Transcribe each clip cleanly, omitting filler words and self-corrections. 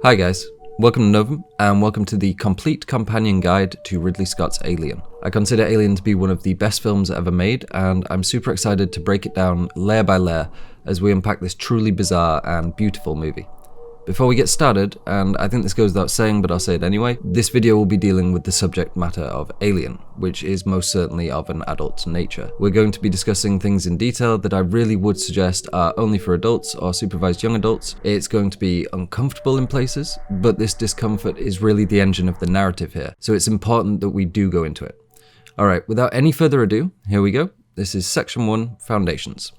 Hi guys, welcome to Novum, and welcome to the complete companion guide to Ridley Scott's Alien. I consider Alien to be one of the best films ever made, and I'm super excited to break it down layer by layer as we unpack this truly bizarre and beautiful movie. Before we get started, and I think this goes without saying but I'll say it anyway, this video will be dealing with the subject matter of Alien, which is most certainly of an adult nature. We're going to be discussing things in detail that I really would suggest are only for adults or supervised young adults. It's going to be uncomfortable in places, but this discomfort is really the engine of the narrative here, so it's important that we do go into it. Alright, without any further ado, here we go. This is Section 1, Foundations.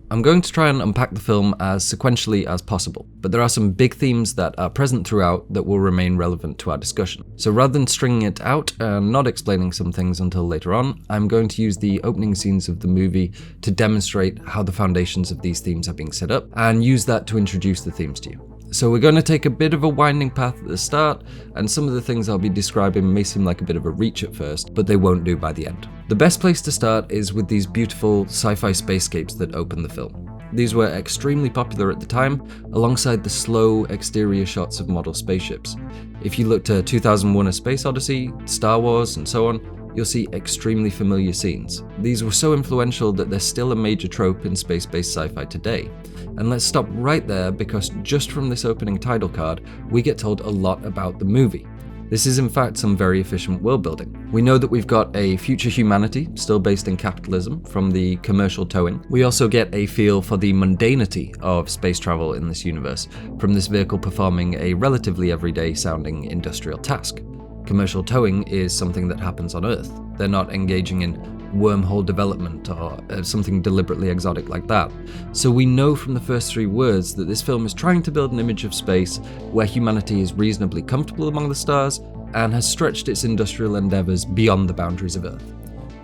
I'm going to try and unpack the film as sequentially as possible, but there are some big themes that are present throughout that will remain relevant to our discussion. So rather than stringing it out and not explaining some things until later on, I'm going to use the opening scenes of the movie to demonstrate how the foundations of these themes are being set up, and use that to introduce the themes to you. So we're going to take a bit of a winding path at the start, and some of the things I'll be describing may seem like a bit of a reach at first, but they won't do by the end. The best place to start is with these beautiful sci-fi spacescapes that open the film. These were extremely popular at the time, alongside the slow exterior shots of model spaceships. If you look to 2001: A Space Odyssey, Star Wars, and so on, you'll see extremely familiar scenes. These were so influential that they're still a major trope in space-based sci-fi today. And let's stop right there, because just from this opening title card, we get told a lot about the movie. This is in fact some very efficient world building. We know that we've got a future humanity, still based in capitalism, from the commercial towing. We also get a feel for the mundanity of space travel in this universe, from this vehicle performing a relatively everyday sounding industrial task. Commercial towing is something that happens on Earth. They're not engaging in wormhole development or something deliberately exotic like that. So we know from the first three words that this film is trying to build an image of space where humanity is reasonably comfortable among the stars and has stretched its industrial endeavors beyond the boundaries of Earth.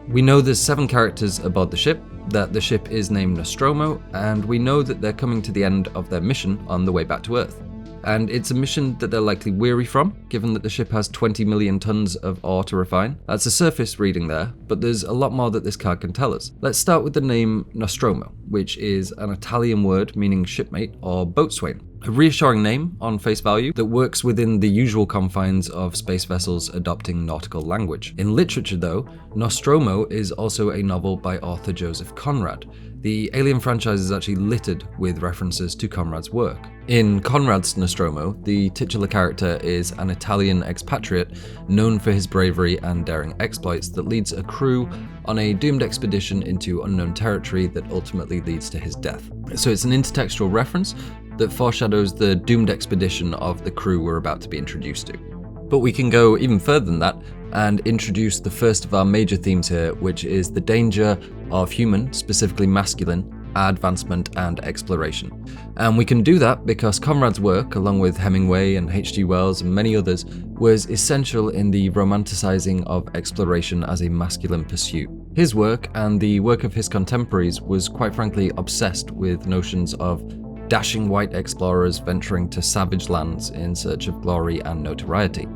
We know there's 7 characters aboard the ship, that the ship is named Nostromo, and we know that they're coming to the end of their mission on the way back to Earth. And it's a mission that they're likely weary from, given that the ship has 20 million tons of ore to refine. That's a surface reading there, but there's a lot more that this card can tell us. Let's start with the name Nostromo, which is an Italian word meaning shipmate or boatswain. A reassuring name on face value that works within the usual confines of space vessels adopting nautical language. In literature though, Nostromo is also a novel by author Joseph Conrad. The Alien franchise is actually littered with references to Conrad's work. In Conrad's Nostromo, the titular character is an Italian expatriate known for his bravery and daring exploits that leads a crew on a doomed expedition into unknown territory that ultimately leads to his death. So it's an intertextual reference that foreshadows the doomed expedition of the crew we're about to be introduced to. But we can go even further than that and introduce the first of our major themes here, which is the danger of human, specifically masculine, advancement and exploration. And we can do that because Conrad's work, along with Hemingway and H.G. Wells and many others, was essential in the romanticizing of exploration as a masculine pursuit. His work, and the work of his contemporaries, was quite frankly obsessed with notions of dashing white explorers venturing to savage lands in search of glory and notoriety.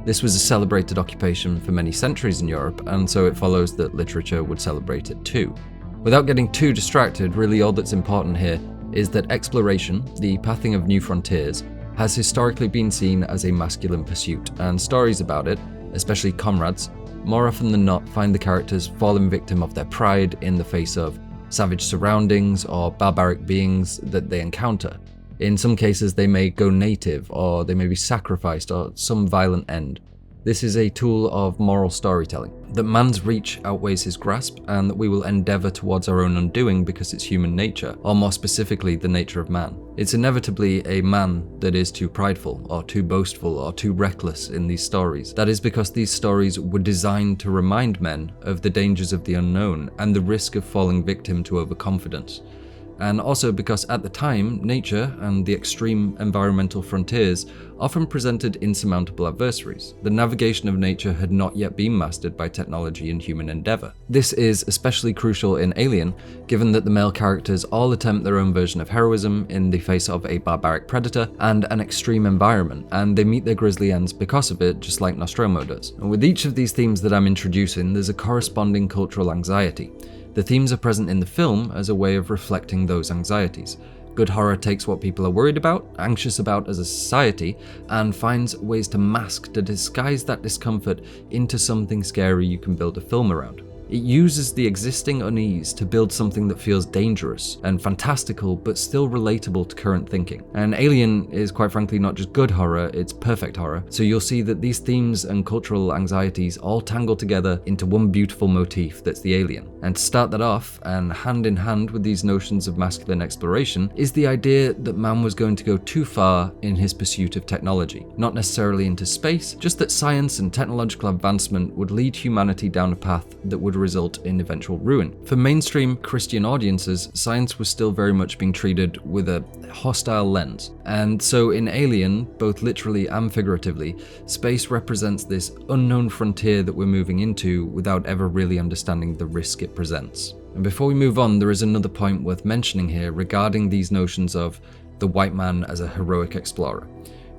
This was a celebrated occupation for many centuries in Europe, and so it follows that literature would celebrate it too. Without getting too distracted, really all that's important here is that exploration, the pathing of new frontiers, has historically been seen as a masculine pursuit, and stories about it, especially Conrad's, more often than not find the characters falling victim of their pride in the face of savage surroundings or barbaric beings that they encounter. In some cases they may go native, or they may be sacrificed, or some violent end. This is a tool of moral storytelling, that man's reach outweighs his grasp, and that we will endeavour towards our own undoing because it's human nature, or more specifically, the nature of man. It's inevitably a man that is too prideful, or too boastful, or too reckless in these stories. That is because these stories were designed to remind men of the dangers of the unknown, and the risk of falling victim to overconfidence. And also because at the time, nature and the extreme environmental frontiers often presented insurmountable adversaries. The navigation of nature had not yet been mastered by technology and human endeavour. This is especially crucial in Alien, given that the male characters all attempt their own version of heroism in the face of a barbaric predator and an extreme environment, and they meet their grisly ends because of it, just like Nostromo does. And with each of these themes that I'm introducing, there's a corresponding cultural anxiety. The themes are present in the film as a way of reflecting those anxieties. Good horror takes what people are worried about, anxious about as a society, and finds ways to mask, to disguise that discomfort into something scary you can build a film around. It uses the existing unease to build something that feels dangerous and fantastical, but still relatable to current thinking. And Alien is quite frankly not just good horror, it's perfect horror. So you'll see that these themes and cultural anxieties all tangle together into one beautiful motif that's the alien. And to start that off, and hand in hand with these notions of masculine exploration, is the idea that man was going to go too far in his pursuit of technology. Not necessarily into space, just that science and technological advancement would lead humanity down a path that would result in eventual ruin. For mainstream Christian audiences, science was still very much being treated with a hostile lens. And so in Alien, both literally and figuratively, space represents this unknown frontier that we're moving into without ever really understanding the risk it presents. And before we move on, there is another point worth mentioning here regarding these notions of the white man as a heroic explorer,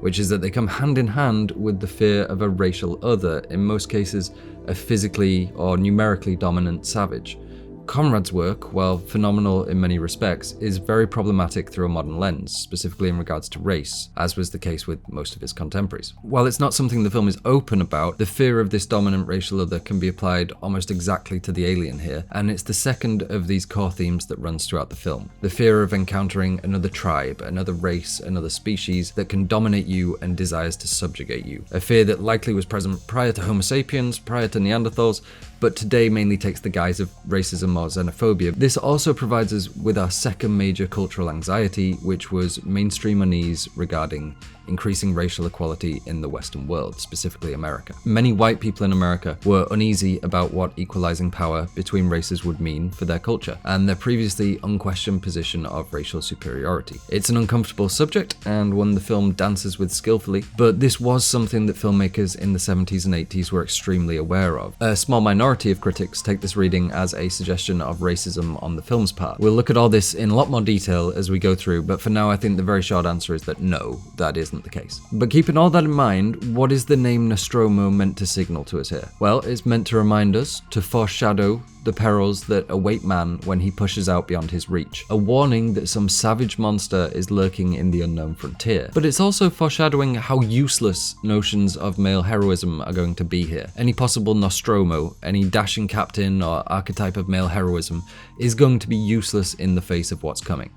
which is that they come hand in hand with the fear of a racial other, in most cases a physically or numerically dominant savage. Conrad's work, while phenomenal in many respects, is very problematic through a modern lens, specifically in regards to race, as was the case with most of his contemporaries. While it's not something the film is open about, the fear of this dominant racial other can be applied almost exactly to the alien here, and it's the second of these core themes that runs throughout the film. The fear of encountering another tribe, another race, another species that can dominate you and desires to subjugate you. A fear that likely was present prior to Homo sapiens, prior to Neanderthals, but today mainly takes the guise of racism or xenophobia. This also provides us with our second major cultural anxiety, which was mainstream unease regarding increasing racial equality in the Western world, specifically America. Many white people in America were uneasy about what equalizing power between races would mean for their culture, and their previously unquestioned position of racial superiority. It's an uncomfortable subject, and one the film dances with skillfully, but this was something that filmmakers in the 70s and 80s were extremely aware of. A small minority of critics take this reading as a suggestion of racism on the film's part. We'll look at all this in a lot more detail as we go through, but for now I think the very short answer is that no, that isn't the case. But keeping all that in mind, what is the name Nostromo meant to signal to us here? Well, it's meant to remind us, to foreshadow the perils that await man when he pushes out beyond his reach. A warning that some savage monster is lurking in the unknown frontier. But it's also foreshadowing how useless notions of male heroism are going to be here. Any possible Nostromo, any dashing captain or archetype of male heroism is going to be useless in the face of what's coming.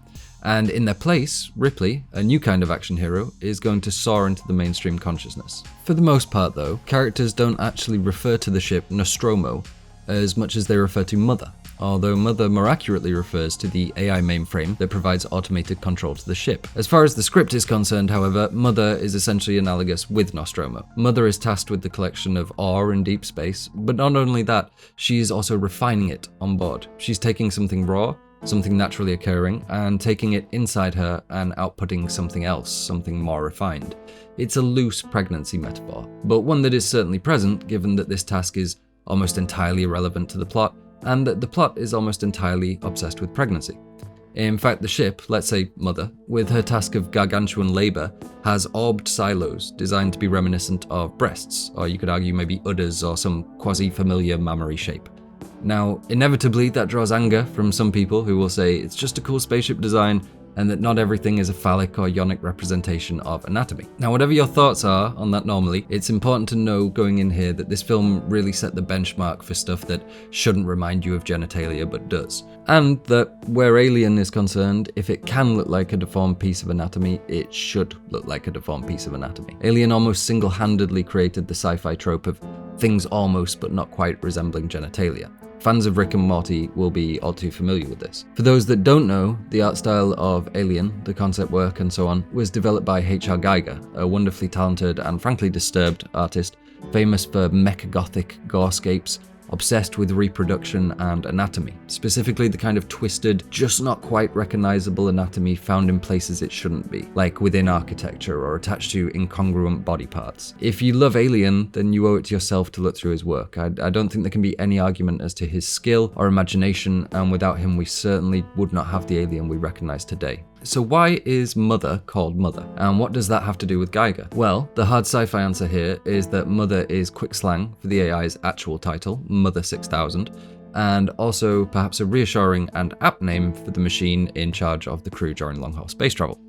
And in their place, Ripley, a new kind of action hero, is going to soar into the mainstream consciousness. For the most part though, characters don't actually refer to the ship Nostromo as much as they refer to Mother, although Mother more accurately refers to the AI mainframe that provides automated control to the ship. As far as the script is concerned, however, Mother is essentially analogous with Nostromo. Mother is tasked with the collection of ore in deep space, but not only that, she is also refining it on board. She's taking something raw, something naturally occurring, and taking it inside her and outputting something else, something more refined. It's a loose pregnancy metaphor, but one that is certainly present given that this task is almost entirely irrelevant to the plot, and that the plot is almost entirely obsessed with pregnancy. In fact, the ship, let's say Mother, with her task of gargantuan labour, has orbed silos designed to be reminiscent of breasts, or you could argue maybe udders or some quasi-familiar mammary shape. Now, inevitably that draws anger from some people who will say it's just a cool spaceship design and that not everything is a phallic or yonic representation of anatomy. Now, whatever your thoughts are on that normally, it's important to know going in here that this film really set the benchmark for stuff that shouldn't remind you of genitalia but does. And that where Alien is concerned, if it can look like a deformed piece of anatomy, it should look like a deformed piece of anatomy. Alien almost single-handedly created the sci-fi trope of things almost but not quite resembling genitalia. Fans of Rick and Morty will be all too familiar with this. For those that don't know, the art style of Alien, the concept work and so on, was developed by H.R. Giger, a wonderfully talented and frankly disturbed artist, famous for mecha-gothic gorescapes, obsessed with reproduction and anatomy, specifically the kind of twisted, just not quite recognizable anatomy found in places it shouldn't be, like within architecture or attached to incongruent body parts. If you love Alien, then you owe it to yourself to look through his work. I don't think there can be any argument as to his skill or imagination, and without him we certainly would not have the Alien we recognize today. So why is Mother called Mother? And what does that have to do with Giger? Well, the hard sci-fi answer here is that Mother is quick slang for the AI's actual title, Mother 6000, and also perhaps a reassuring and apt name for the machine in charge of the crew during long-haul space travel.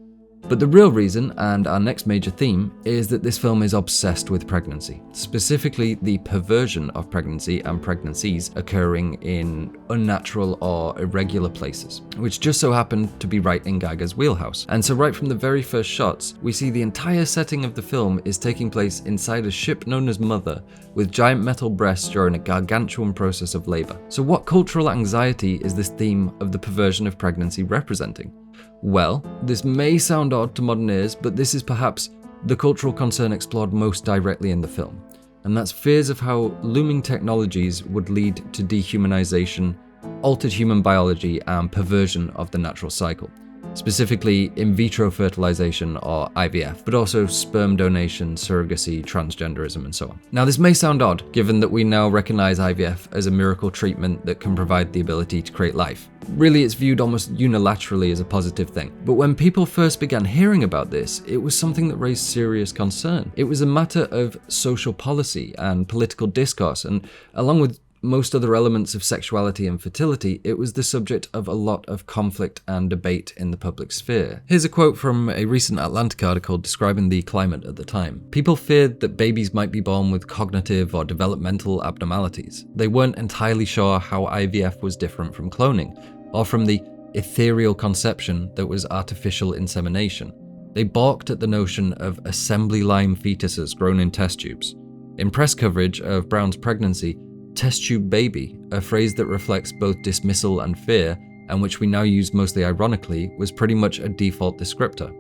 But the real reason, and our next major theme, is that this film is obsessed with pregnancy, specifically the perversion of pregnancy and pregnancies occurring in unnatural or irregular places, which just so happened to be right in Giger's wheelhouse. And so right from the very first shots, we see the entire setting of the film is taking place inside a ship known as MUTHUR, with giant metal breasts during a gargantuan process of labour. So what cultural anxiety is this theme of the perversion of pregnancy representing? Well, this may sound odd to modern ears, but this is perhaps the cultural concern explored most directly in the film, and that's fears of how looming technologies would lead to dehumanization, altered human biology, and perversion of the natural cycle. Specifically in vitro fertilization or I.V.F, but also sperm donation, surrogacy, transgenderism, and so on. Now this may sound odd, given that we now recognize I.V.F as a miracle treatment that can provide the ability to create life. Really, it's viewed almost unilaterally as a positive thing. But when people first began hearing about this, it was something that raised serious concern. It was a matter of social policy and political discourse, and along with most other elements of sexuality and fertility, it was the subject of a lot of conflict and debate in the public sphere. Here's a quote from a recent Atlantic article describing the climate at the time. People feared that babies might be born with cognitive or developmental abnormalities. They weren't entirely sure how I.V.F was different from cloning, or from the ethereal conception that was artificial insemination. They balked at the notion of assembly line fetuses grown in test tubes. In press coverage of Brown's pregnancy, test tube baby, a phrase that reflects both dismissal and fear, and which we now use mostly ironically, was pretty much a default descriptor.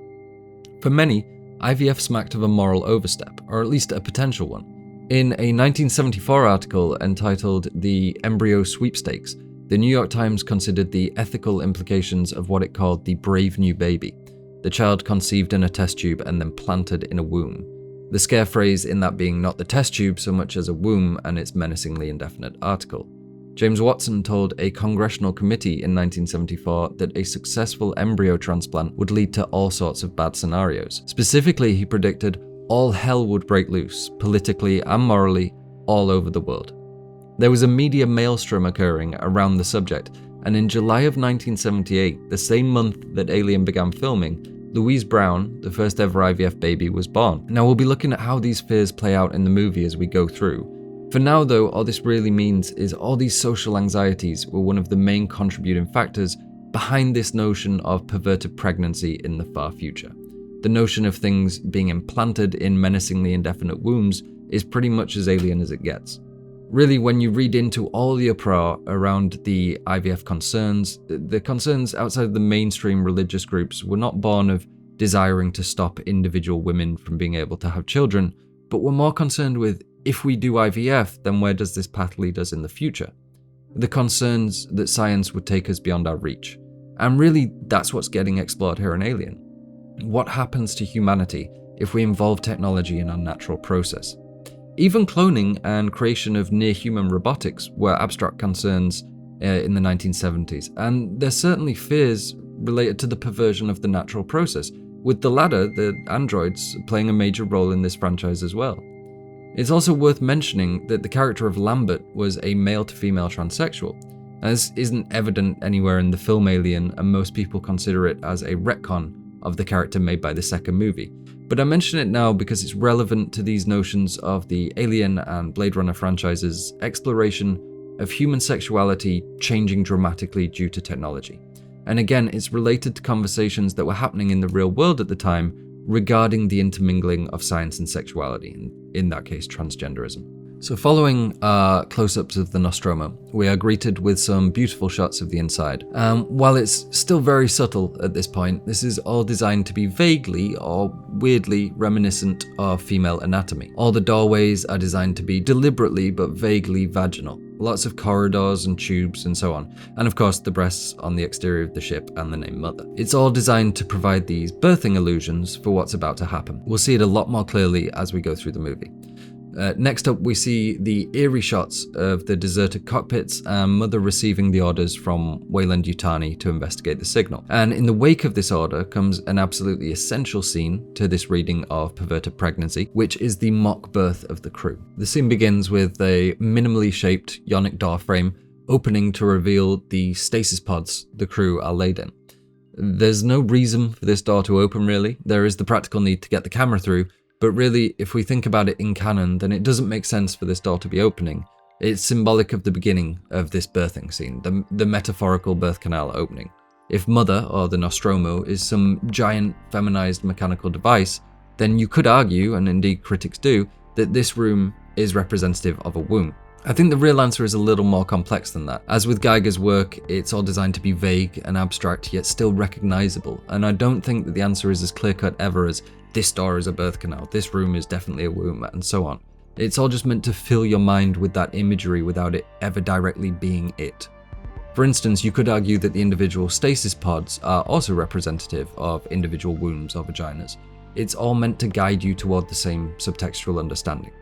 For many, I.V.F smacked of a moral overstep, or at least a potential one. In a 1974 article entitled The Embryo Sweepstakes, the New York Times considered the ethical implications of what it called the brave new baby, the child conceived in a test tube and then planted in a womb. The scare phrase in that being not the test tube so much as a womb and its menacingly indefinite article. James Watson told a congressional committee in 1974 that a successful embryo transplant would lead to all sorts of bad scenarios. Specifically, he predicted all hell would break loose, politically and morally, all over the world. There was a media maelstrom occurring around the subject, and in July of 1978, the same month that Alien began filming, Louise Brown, the first ever I.V.F baby, was born. Now we'll be looking at how these fears play out in the movie as we go through. For now though, all this really means is all these social anxieties were one of the main contributing factors behind this notion of perverted pregnancy in the far future. The notion of things being implanted in menacingly indefinite wombs is pretty much as alien as it gets. Really, when you read into all the uproar around the I.V.F concerns, the concerns outside the mainstream religious groups were not born of desiring to stop individual women from being able to have children, but were more concerned with, if we do I.V.F, then where does this path lead us in the future? The concerns that science would take us beyond our reach. And really, that's what's getting explored here in Alien. What happens to humanity if we involve technology in our natural process? Even cloning and creation of near-human robotics were abstract concerns in the 1970s, and there's certainly fears related to the perversion of the natural process, with the latter, the androids, playing a major role in this franchise as well. It's also worth mentioning that the character of Lambert was a male-to-female transsexual, as isn't evident anywhere in the film Alien, and most people consider it as a retcon of the character made by the second movie. But I mention it now because it's relevant to these notions of the Alien and Blade Runner franchises' exploration of human sexuality changing dramatically due to technology. And again, it's related to conversations that were happening in the real world at the time regarding the intermingling of science and sexuality, in that case transgenderism. So following our close-ups of the Nostromo, we are greeted with some beautiful shots of the inside. While it's still very subtle at this point, this is all designed to be vaguely or weirdly reminiscent of female anatomy. All the doorways are designed to be deliberately but vaguely vaginal. Lots of corridors and tubes and so on. And of course the breasts on the exterior of the ship and the name Mother. It's all designed to provide these birthing illusions for what's about to happen. We'll see it a lot more clearly as we go through the movie. Next up, we see the eerie shots of the deserted cockpits and Mother receiving the orders from Weyland-Yutani to investigate the signal. And in the wake of this order comes an absolutely essential scene to this reading of Perverted Pregnancy, which is the mock birth of the crew. The scene begins with a minimally shaped yonic door frame opening to reveal the stasis pods the crew are laid in. There's no reason for this door to open really, there is the practical need to get the camera through, but really if we think about it in canon then it doesn't make sense for this door to be opening. It's symbolic of the beginning of this birthing scene, the metaphorical birth canal opening. If MUTHUR, or the Nostromo, is some giant feminized mechanical device, then you could argue, and indeed critics do, that this room is representative of a womb. I think the real answer is a little more complex than that. As with Geiger's work, it's all designed to be vague and abstract, yet still recognizable, and I don't think that the answer is as clear-cut ever as this door is a birth canal, this room is definitely a womb, and so on. It's all just meant to fill your mind with that imagery without it ever directly being it. For instance, you could argue that the individual stasis pods are also representative of individual wombs or vaginas. It's all meant to guide you toward the same subtextual understanding.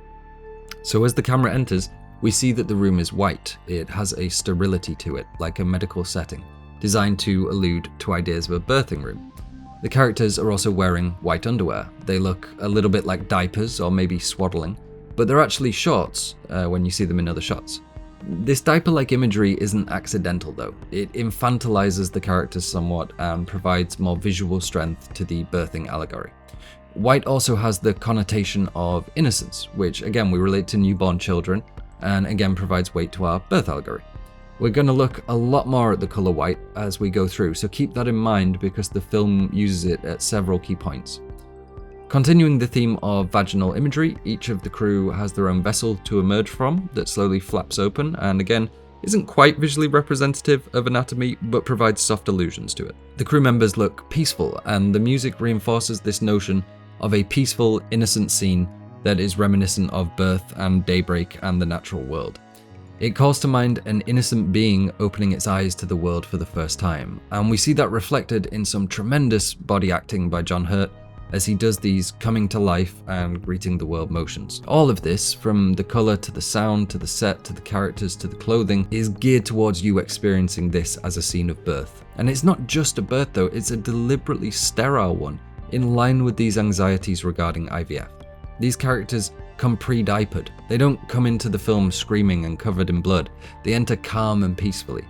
So as the camera enters, we see that the room is white. It has a sterility to it, like a medical setting, designed to allude to ideas of a birthing room. The characters are also wearing white underwear. They look a little bit like diapers or maybe swaddling, but they're actually shorts when you see them in other shots. This diaper-like imagery isn't accidental though. It infantilizes the characters somewhat and provides more visual strength to the birthing allegory. White also has the connotation of innocence, which again we relate to newborn children, and again provides weight to our birth allegory. We're going to look a lot more at the colour white as we go through, so keep that in mind because the film uses it at several key points. Continuing the theme of vaginal imagery, each of the crew has their own vessel to emerge from that slowly flaps open and again isn't quite visually representative of anatomy but provides soft allusions to it. The crew members look peaceful and the music reinforces this notion of a peaceful, innocent scene that is reminiscent of birth and daybreak and the natural world. It calls to mind an innocent being opening its eyes to the world for the first time, and we see that reflected in some tremendous body acting by John Hurt as he does these coming to life and greeting the world motions. All of this, from the colour to the sound to the set to the characters to the clothing, is geared towards you experiencing this as a scene of birth. And it's not just a birth though, it's a deliberately sterile one, in line with these anxieties regarding I.V.F. These characters come pre-diapered. They don't come into the film screaming and covered in blood. They enter calm and peacefully.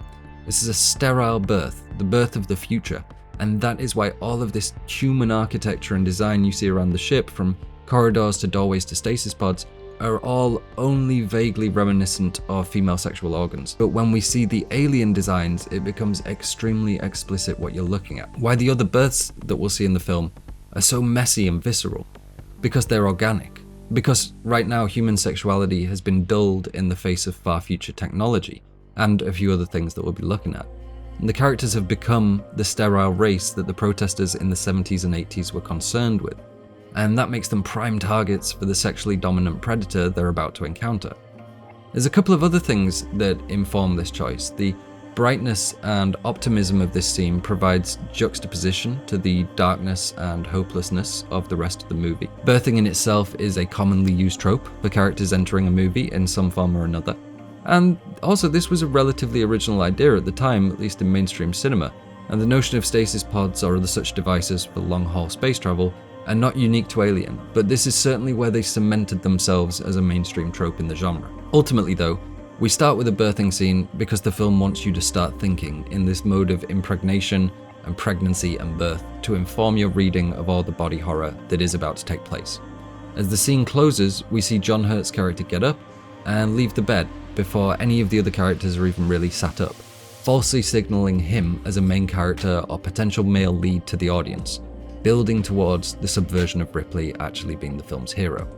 This is a sterile birth, the birth of the future. And that is why all of this human architecture and design you see around the ship, from corridors to doorways to stasis pods, are all only vaguely reminiscent of female sexual organs. But when we see the alien designs, it becomes extremely explicit what you're looking at. Why the other births that we'll see in the film are so messy and visceral. Because they're organic. Because right now human sexuality has been dulled in the face of far future technology, and a few other things that we'll be looking at. And the characters have become the sterile race that the protesters in the 70s and 80s were concerned with, and that makes them prime targets for the sexually dominant predator they're about to encounter. There's a couple of other things that inform this choice. The brightness and optimism of this scene provides juxtaposition to the darkness and hopelessness of the rest of the movie. Birthing in itself is a commonly used trope for characters entering a movie in some form or another. And also, this was a relatively original idea at the time, at least in mainstream cinema, and the notion of stasis pods or other such devices for long-haul space travel are not unique to Alien, but this is certainly where they cemented themselves as a mainstream trope in the genre. Ultimately though, we start with a birthing scene because the film wants you to start thinking in this mode of impregnation and pregnancy and birth to inform your reading of all the body horror that is about to take place. As the scene closes, we see John Hurt's character get up and leave the bed before any of the other characters are even really sat up, falsely signalling him as a main character or potential male lead to the audience, building towards the subversion of Ripley actually being the film's hero.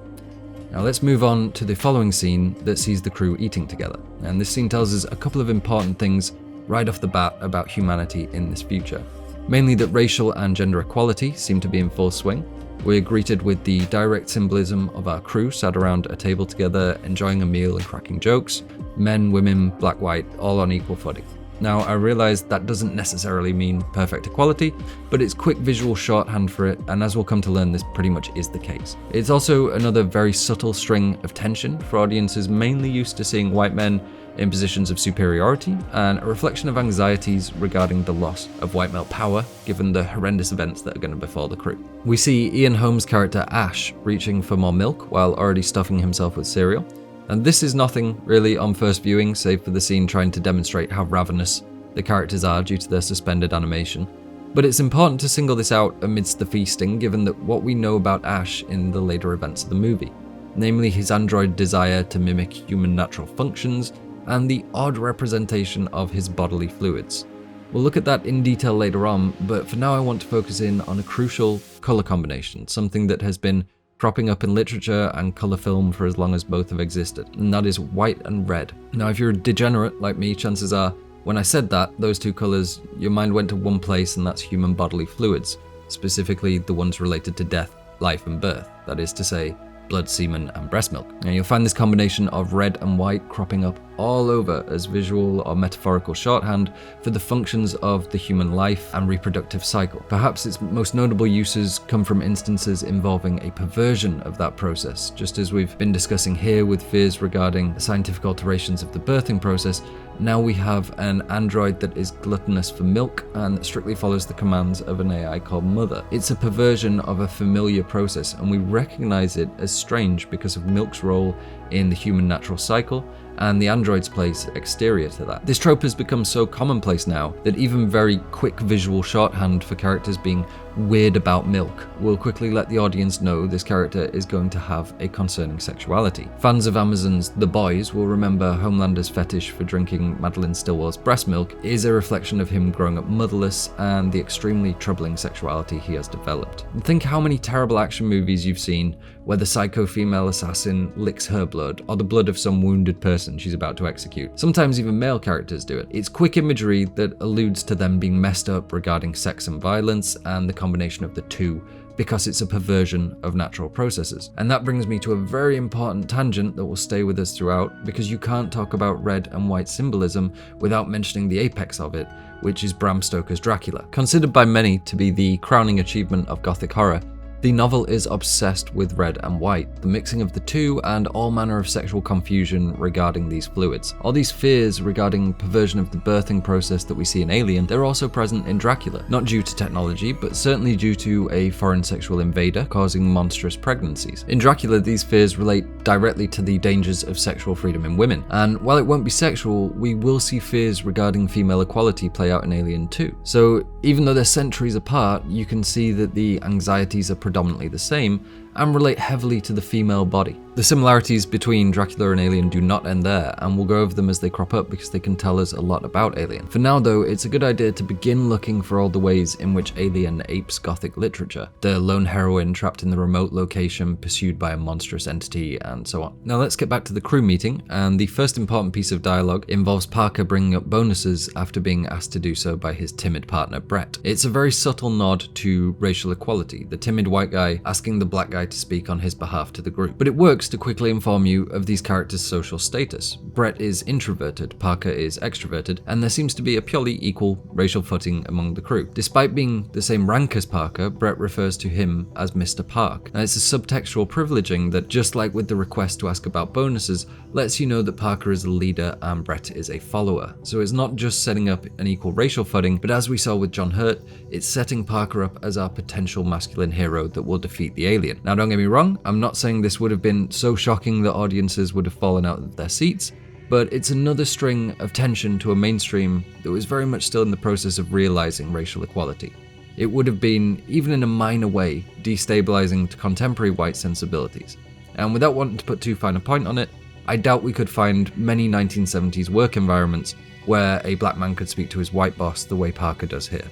Now let's move on to the following scene that sees the crew eating together, and this scene tells us a couple of important things right off the bat about humanity in this future. Mainly that racial and gender equality seem to be in full swing. We're greeted with the direct symbolism of our crew sat around a table together, enjoying a meal and cracking jokes. Men, women, black, white, all on equal footing. Now, I realize that doesn't necessarily mean perfect equality, but it's quick visual shorthand for it, and as we'll come to learn, this pretty much is the case. It's also another very subtle string of tension for audiences mainly used to seeing white men in positions of superiority, and a reflection of anxieties regarding the loss of white male power given the horrendous events that are going to befall the crew. We see Ian Holmes' character Ash reaching for more milk while already stuffing himself with cereal. And this is nothing really on first viewing, save for the scene trying to demonstrate how ravenous the characters are due to their suspended animation. But it's important to single this out amidst the feasting, given that what we know about Ash in the later events of the movie, namely his android desire to mimic human natural functions and the odd representation of his bodily fluids. We'll look at that in detail later on, but for now I want to focus in on a crucial colour combination, something that has been cropping up in literature and colour film for as long as both have existed, and that is white and red. Now, if you're a degenerate like me, chances are when I said that, those two colours, your mind went to one place, and that's human bodily fluids, specifically the ones related to death, life and birth, that is to say, blood, semen and breast milk. Now you'll find this combination of red and white cropping up all over as visual or metaphorical shorthand for the functions of the human life and reproductive cycle. Perhaps its most notable uses come from instances involving a perversion of that process, just as we've been discussing here with fears regarding scientific alterations of the birthing process. Now we have an android that is gluttonous for milk and that strictly follows the commands of an AI called MUTHUR. It's a perversion of a familiar process, and we recognize it as strange because of milk's role in the human natural cycle and the android's place exterior to that. This trope has become so commonplace now that even very quick visual shorthand for characters being weird about milk will quickly let the audience know this character is going to have a concerning sexuality. Fans of Amazon's The Boys will remember Homelander's fetish for drinking Madeline Stillwell's breast milk is a reflection of him growing up motherless and the extremely troubling sexuality he has developed. And think how many terrible action movies you've seen where the psycho female assassin licks her blood, or the blood of some wounded person she's about to execute. Sometimes even male characters do it. It's quick imagery that alludes to them being messed up regarding sex and violence, and the combination of the two, because it's a perversion of natural processes. And that brings me to a very important tangent that will stay with us throughout, because you can't talk about red and white symbolism without mentioning the apex of it, which is Bram Stoker's Dracula. Considered by many to be the crowning achievement of Gothic horror, the novel is obsessed with red and white, the mixing of the two, and all manner of sexual confusion regarding these fluids. All these fears regarding perversion of the birthing process that we see in Alien, they're also present in Dracula, not due to technology, but certainly due to a foreign sexual invader causing monstrous pregnancies. In Dracula, these fears relate directly to the dangers of sexual freedom in women, and while it won't be sexual, we will see fears regarding female equality play out in Alien too. So even though they're centuries apart, you can see that the anxieties are predominantly the same and relate heavily to the female body. The similarities between Dracula and Alien do not end there, and we'll go over them as they crop up because they can tell us a lot about Alien. For now though, it's a good idea to begin looking for all the ways in which Alien apes Gothic literature. The lone heroine trapped in the remote location, pursued by a monstrous entity, and so on. Now let's get back to the crew meeting, and the first important piece of dialogue involves Parker bringing up bonuses after being asked to do so by his timid partner Brett. It's a very subtle nod to racial equality, the timid white guy asking the black guy to speak on his behalf to the group. But it works to quickly inform you of these characters' social status. Brett is introverted, Parker is extroverted, and there seems to be a purely equal racial footing among the crew. Despite being the same rank as Parker, Brett refers to him as Mr. Park. Now it's a subtextual privileging that, just like with the request to ask about bonuses, lets you know that Parker is a leader and Brett is a follower. So it's not just setting up an equal racial footing, but as we saw with John Hurt, it's setting Parker up as our potential masculine hero that will defeat the alien. Now don't get me wrong, I'm not saying this would have been so shocking that audiences would have fallen out of their seats, but it's another string of tension to a mainstream that was very much still in the process of realizing racial equality. It would have been, even in a minor way, destabilizing to contemporary white sensibilities. And without wanting to put too fine a point on it, I doubt we could find many 1970s work environments where a black man could speak to his white boss the way Parker does here.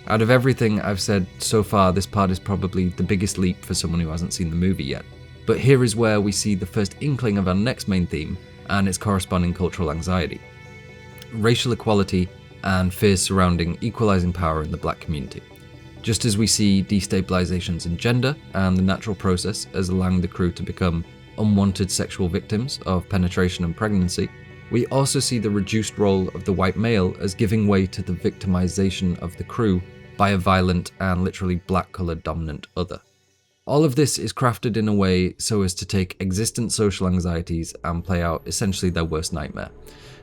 Out of everything I've said so far, this part is probably the biggest leap for someone who hasn't seen the movie yet. But here is where we see the first inkling of our next main theme and its corresponding cultural anxiety: racial equality and fears surrounding equalizing power in the black community. Just as we see destabilizations in gender and the natural process as allowing the crew to become unwanted sexual victims of penetration and pregnancy, we also see the reduced role of the white male as giving way to the victimization of the crew by a violent and literally black-colored dominant other. All of this is crafted in a way so as to take existent social anxieties and play out essentially their worst nightmare.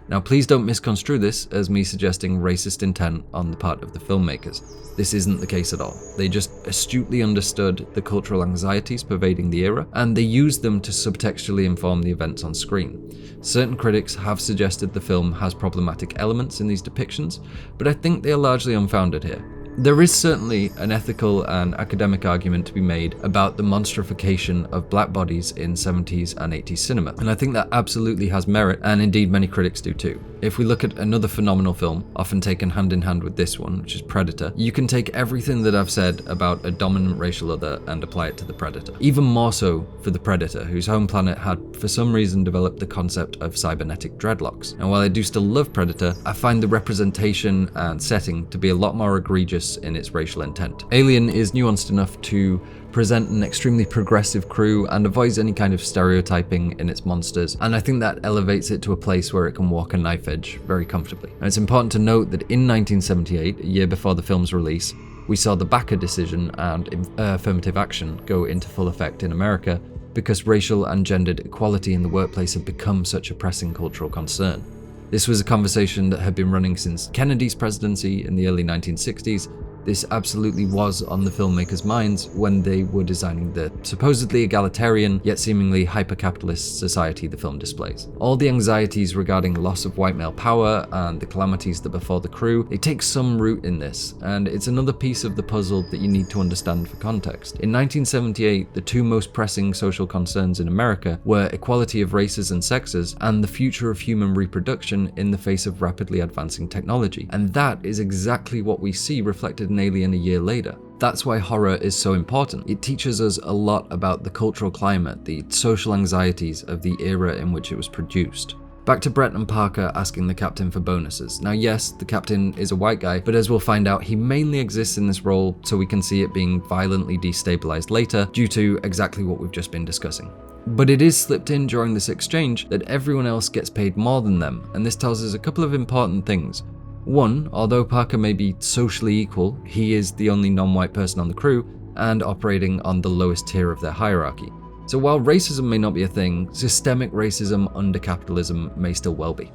Now please don't misconstrue this as me suggesting racist intent on the part of the filmmakers. This isn't the case at all. They just astutely understood the cultural anxieties pervading the era, and they used them to subtextually inform the events on screen. Certain critics have suggested the film has problematic elements in these depictions, but I think they are largely unfounded here. There is certainly an ethical and academic argument to be made about the monstrification of black bodies in 70s and 80s cinema, and I think that absolutely has merit, and indeed many critics do too. If we look at another phenomenal film, often taken hand in hand with this one, which is Predator, you can take everything that I've said about a dominant racial other and apply it to the Predator. Even more so for the Predator, whose home planet had for some reason developed the concept of cybernetic dreadlocks. And while I do still love Predator, I find the representation and setting to be a lot more egregious in its racial intent. Alien is nuanced enough to present an extremely progressive crew and avoids any kind of stereotyping in its monsters, and I think that elevates it to a place where it can walk a knife edge very comfortably. And it's important to note that in 1978, a year before the film's release, we saw the Baca decision and affirmative action go into full effect in America because racial and gendered equality in the workplace had become such a pressing cultural concern. This was a conversation that had been running since Kennedy's presidency in the early 1960s. This absolutely was on the filmmakers' minds when they were designing the supposedly egalitarian yet seemingly hyper-capitalist society the film displays. All the anxieties regarding loss of white male power and the calamities that befall the crew, they take some root in this, and it's another piece of the puzzle that you need to understand for context. In 1978, the two most pressing social concerns in America were equality of races and sexes and the future of human reproduction in the face of rapidly advancing technology. And that is exactly what we see reflected in Alien a year later. That's why horror is so important. It teaches us a lot about the cultural climate, the social anxieties of the era in which it was produced. Back to Brett and Parker asking the captain for bonuses. Now yes, the captain is a white guy, but as we'll find out, he mainly exists in this role so we can see it being violently destabilized later due to exactly what we've just been discussing. But it is slipped in during this exchange that everyone else gets paid more than them, and this tells us a couple of important things. One, although Parker may be socially equal, he is the only non-white person on the crew and operating on the lowest tier of their hierarchy. So while racism may not be a thing, systemic racism under capitalism may still well be.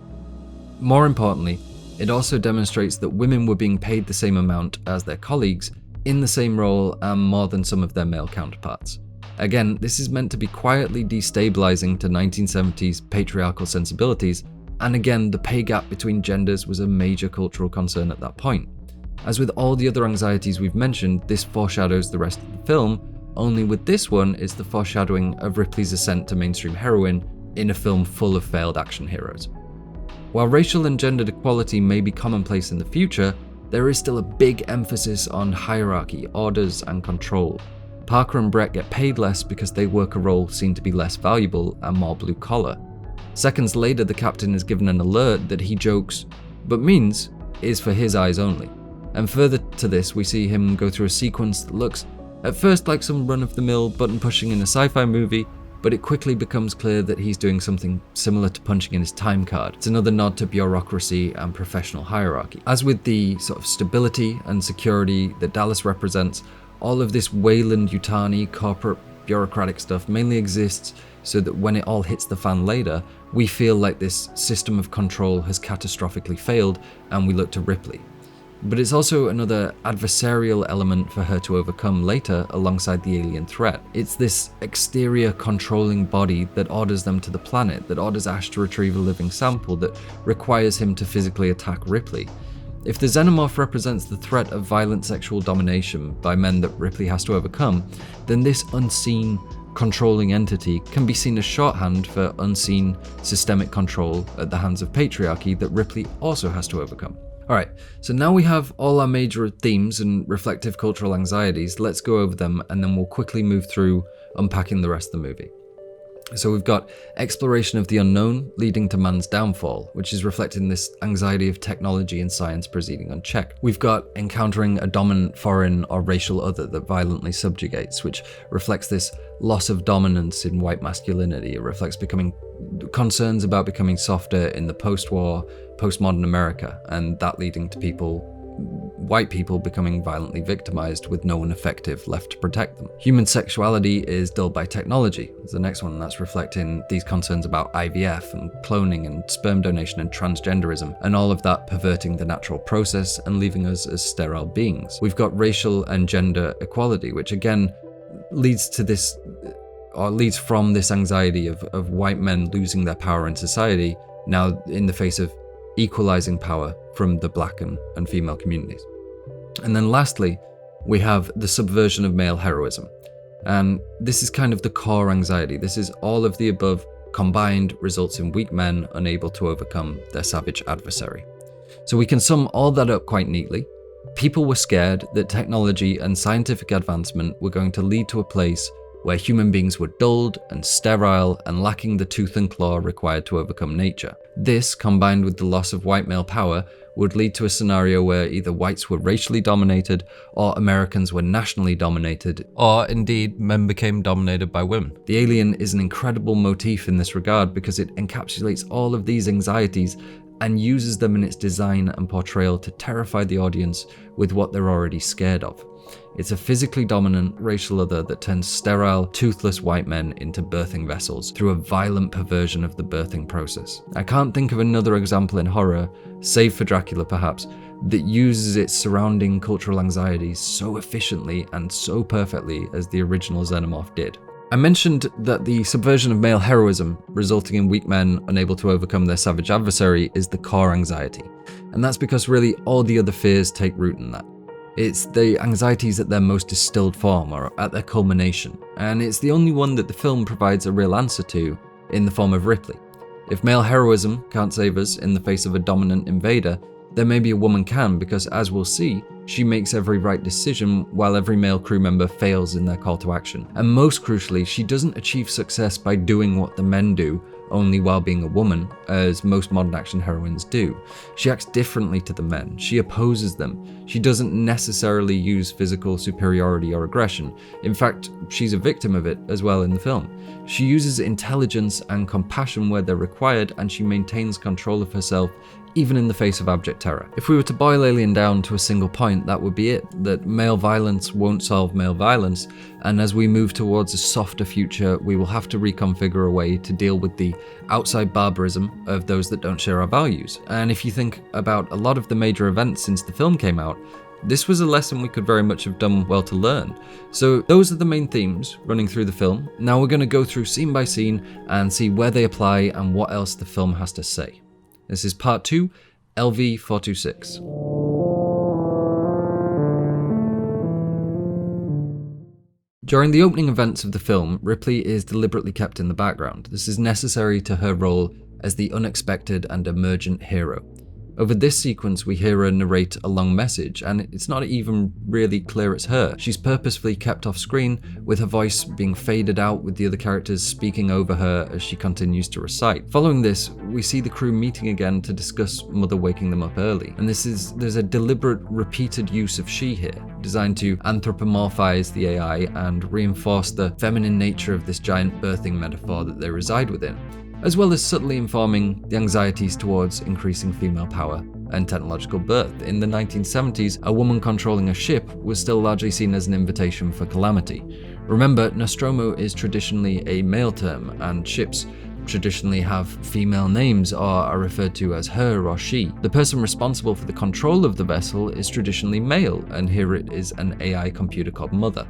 More importantly, it also demonstrates that women were being paid the same amount as their colleagues in the same role and more than some of their male counterparts. Again, this is meant to be quietly destabilizing to 1970s patriarchal sensibilities, and again, the pay gap between genders was a major cultural concern at that point. As with all the other anxieties we've mentioned, this foreshadows the rest of the film, only with this one is the foreshadowing of Ripley's ascent to mainstream heroine in a film full of failed action heroes. While racial and gendered equality may be commonplace in the future, there is still a big emphasis on hierarchy, orders, and control. Parker and Brett get paid less because they work a role seen to be less valuable and more blue collar. Seconds later, the captain is given an alert that he jokes, but means is for his eyes only. And further to this, we see him go through a sequence that looks at first like some run-of-the-mill button pushing in a sci-fi movie, but it quickly becomes clear that he's doing something similar to punching in his time card. It's another nod to bureaucracy and professional hierarchy. As with the sort of stability and security that Dallas represents, all of this Weyland-Yutani corporate bureaucratic stuff mainly exists so that when it all hits the fan later, we feel like this system of control has catastrophically failed and we look to Ripley. But it's also another adversarial element for her to overcome later alongside the alien threat. It's this exterior controlling body that orders them to the planet, that orders Ash to retrieve a living sample, that requires him to physically attack Ripley. If the Xenomorph represents the threat of violent sexual domination by men that Ripley has to overcome, then this unseen, controlling entity can be seen as shorthand for unseen, systemic control at the hands of patriarchy that Ripley also has to overcome. Alright, so now we have all our major themes and reflective cultural anxieties, let's go over them and then we'll quickly move through unpacking the rest of the movie. So we've got exploration of the unknown leading to man's downfall, which is reflected in this anxiety of technology and science proceeding unchecked. We've got encountering a dominant foreign or racial other that violently subjugates, which reflects this loss of dominance in white masculinity. It reflects concerns about becoming softer in the post-war, postmodern America, and that leading to people white people becoming violently victimized with no one effective left to protect them. Human sexuality is dulled by technology. There's the next one that's reflecting these concerns about I.V.F. and cloning and sperm donation and transgenderism, and all of that perverting the natural process and leaving us as sterile beings. We've got racial and gender equality, which again leads to this, or leads from this anxiety of white men losing their power in society, now in the face of equalizing power from the black and female communities. And then lastly, we have the subversion of male heroism. And this is kind of the core anxiety. This is all of the above combined results in weak men unable to overcome their savage adversary. So we can sum all that up quite neatly. People were scared that technology and scientific advancement were going to lead to a place where human beings were dulled and sterile and lacking the tooth and claw required to overcome nature. This, combined with the loss of white male power, would lead to a scenario where either whites were racially dominated, or Americans were nationally dominated, or indeed men became dominated by women. The Alien is an incredible motif in this regard because it encapsulates all of these anxieties and uses them in its design and portrayal to terrify the audience with what they're already scared of. It's a physically dominant racial other that turns sterile, toothless white men into birthing vessels through a violent perversion of the birthing process. I can't think of another example in horror, save for Dracula perhaps, that uses its surrounding cultural anxieties so efficiently and so perfectly as the original Xenomorph did. I mentioned that the subversion of male heroism, resulting in weak men unable to overcome their savage adversary, is the core anxiety. And that's because really all the other fears take root in that. It's the anxieties at their most distilled form, or at their culmination, and it's the only one that the film provides a real answer to in the form of Ripley. If male heroism can't save us in the face of a dominant invader, then maybe a woman can, because as we'll see, she makes every right decision while every male crew member fails in their call to action. And most crucially, she doesn't achieve success by doing what the men do, only while being a woman, as most modern action heroines do. She acts differently to the men. She opposes them. She doesn't necessarily use physical superiority or aggression. In fact, she's a victim of it as well in the film. She uses intelligence and compassion where they're required, and she maintains control of herself even in the face of abject terror. If we were to boil Alien down to a single point, that would be it, that male violence won't solve male violence, and as we move towards a softer future, we will have to reconfigure a way to deal with the outside barbarism of those that don't share our values. And if you think about a lot of the major events since the film came out, this was a lesson we could very much have done well to learn. So those are the main themes running through the film. Now we're going to go through scene by scene and see where they apply and what else the film has to say. This is part 2, LV-426. During the opening events of the film, Ripley is deliberately kept in the background. This is necessary to her role as the unexpected and emergent hero. Over this sequence, we hear her narrate a long message, and it's not even really clear it's her. She's purposefully kept off screen, with her voice being faded out with the other characters speaking over her as she continues to recite. Following this, we see the crew meeting again to discuss Mother waking them up early. And there's a deliberate, repeated use of she here, designed to anthropomorphize the AI and reinforce the feminine nature of this giant birthing metaphor that they reside within, as well as subtly informing the anxieties towards increasing female power and technological birth. In the 1970s, a woman controlling a ship was still largely seen as an invitation for calamity. Remember, Nostromo is traditionally a male term, and ships traditionally have female names or are referred to as her or she. The person responsible for the control of the vessel is traditionally male, and here it is an AI computer called Mother.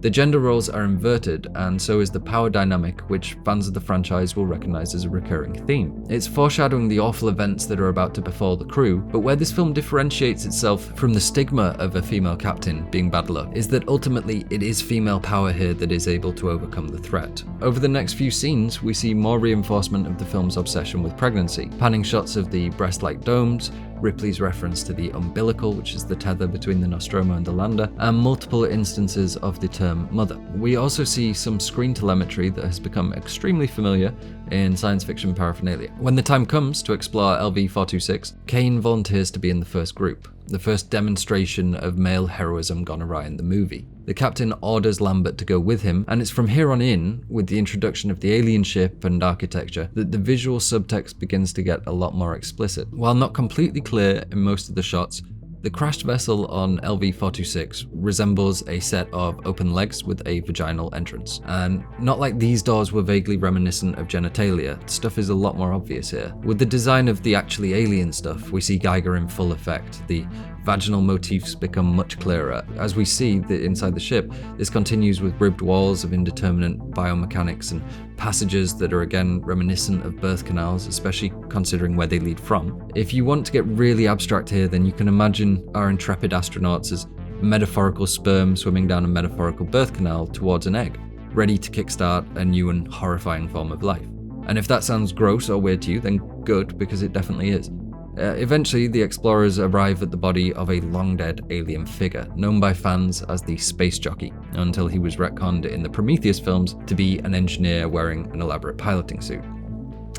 The gender roles are inverted, and so is the power dynamic, which fans of the franchise will recognize as a recurring theme. It's foreshadowing the awful events that are about to befall the crew, but where this film differentiates itself from the stigma of a female captain being bad luck is that ultimately it is female power here that is able to overcome the threat. Over the next few scenes, we see more reinforcement of the film's obsession with pregnancy, panning shots of the breast-like domes, Ripley's reference to the umbilical, which is the tether between the Nostromo and the lander, and multiple instances of the term mother. We also see some screen telemetry that has become extremely familiar in science fiction paraphernalia. When the time comes to explore LV-426, Kane volunteers to be in the first group, the first demonstration of male heroism gone awry in the movie. The captain orders Lambert to go with him, and it's from here on in, with the introduction of the alien ship and architecture, that the visual subtext begins to get a lot more explicit. While not completely clear in most of the shots, The crashed vessel on LV-426 resembles a set of open legs with a vaginal entrance. And not like these doors were vaguely reminiscent of genitalia, stuff is a lot more obvious here. With the design of the actually alien stuff, we see Geiger in full effect. The vaginal motifs become much clearer. As we see inside the ship, this continues with ribbed walls of indeterminate biomechanics and passages that are again reminiscent of birth canals, especially considering where they lead from. If you want to get really abstract here, then you can imagine our intrepid astronauts as metaphorical sperm swimming down a metaphorical birth canal towards an egg, ready to kickstart a new and horrifying form of life. And if that sounds gross or weird to you, then good, because it definitely is. Eventually, the explorers arrive at the body of a long-dead alien figure, known by fans as the Space Jockey, until he was retconned in the Prometheus films to be an engineer wearing an elaborate piloting suit.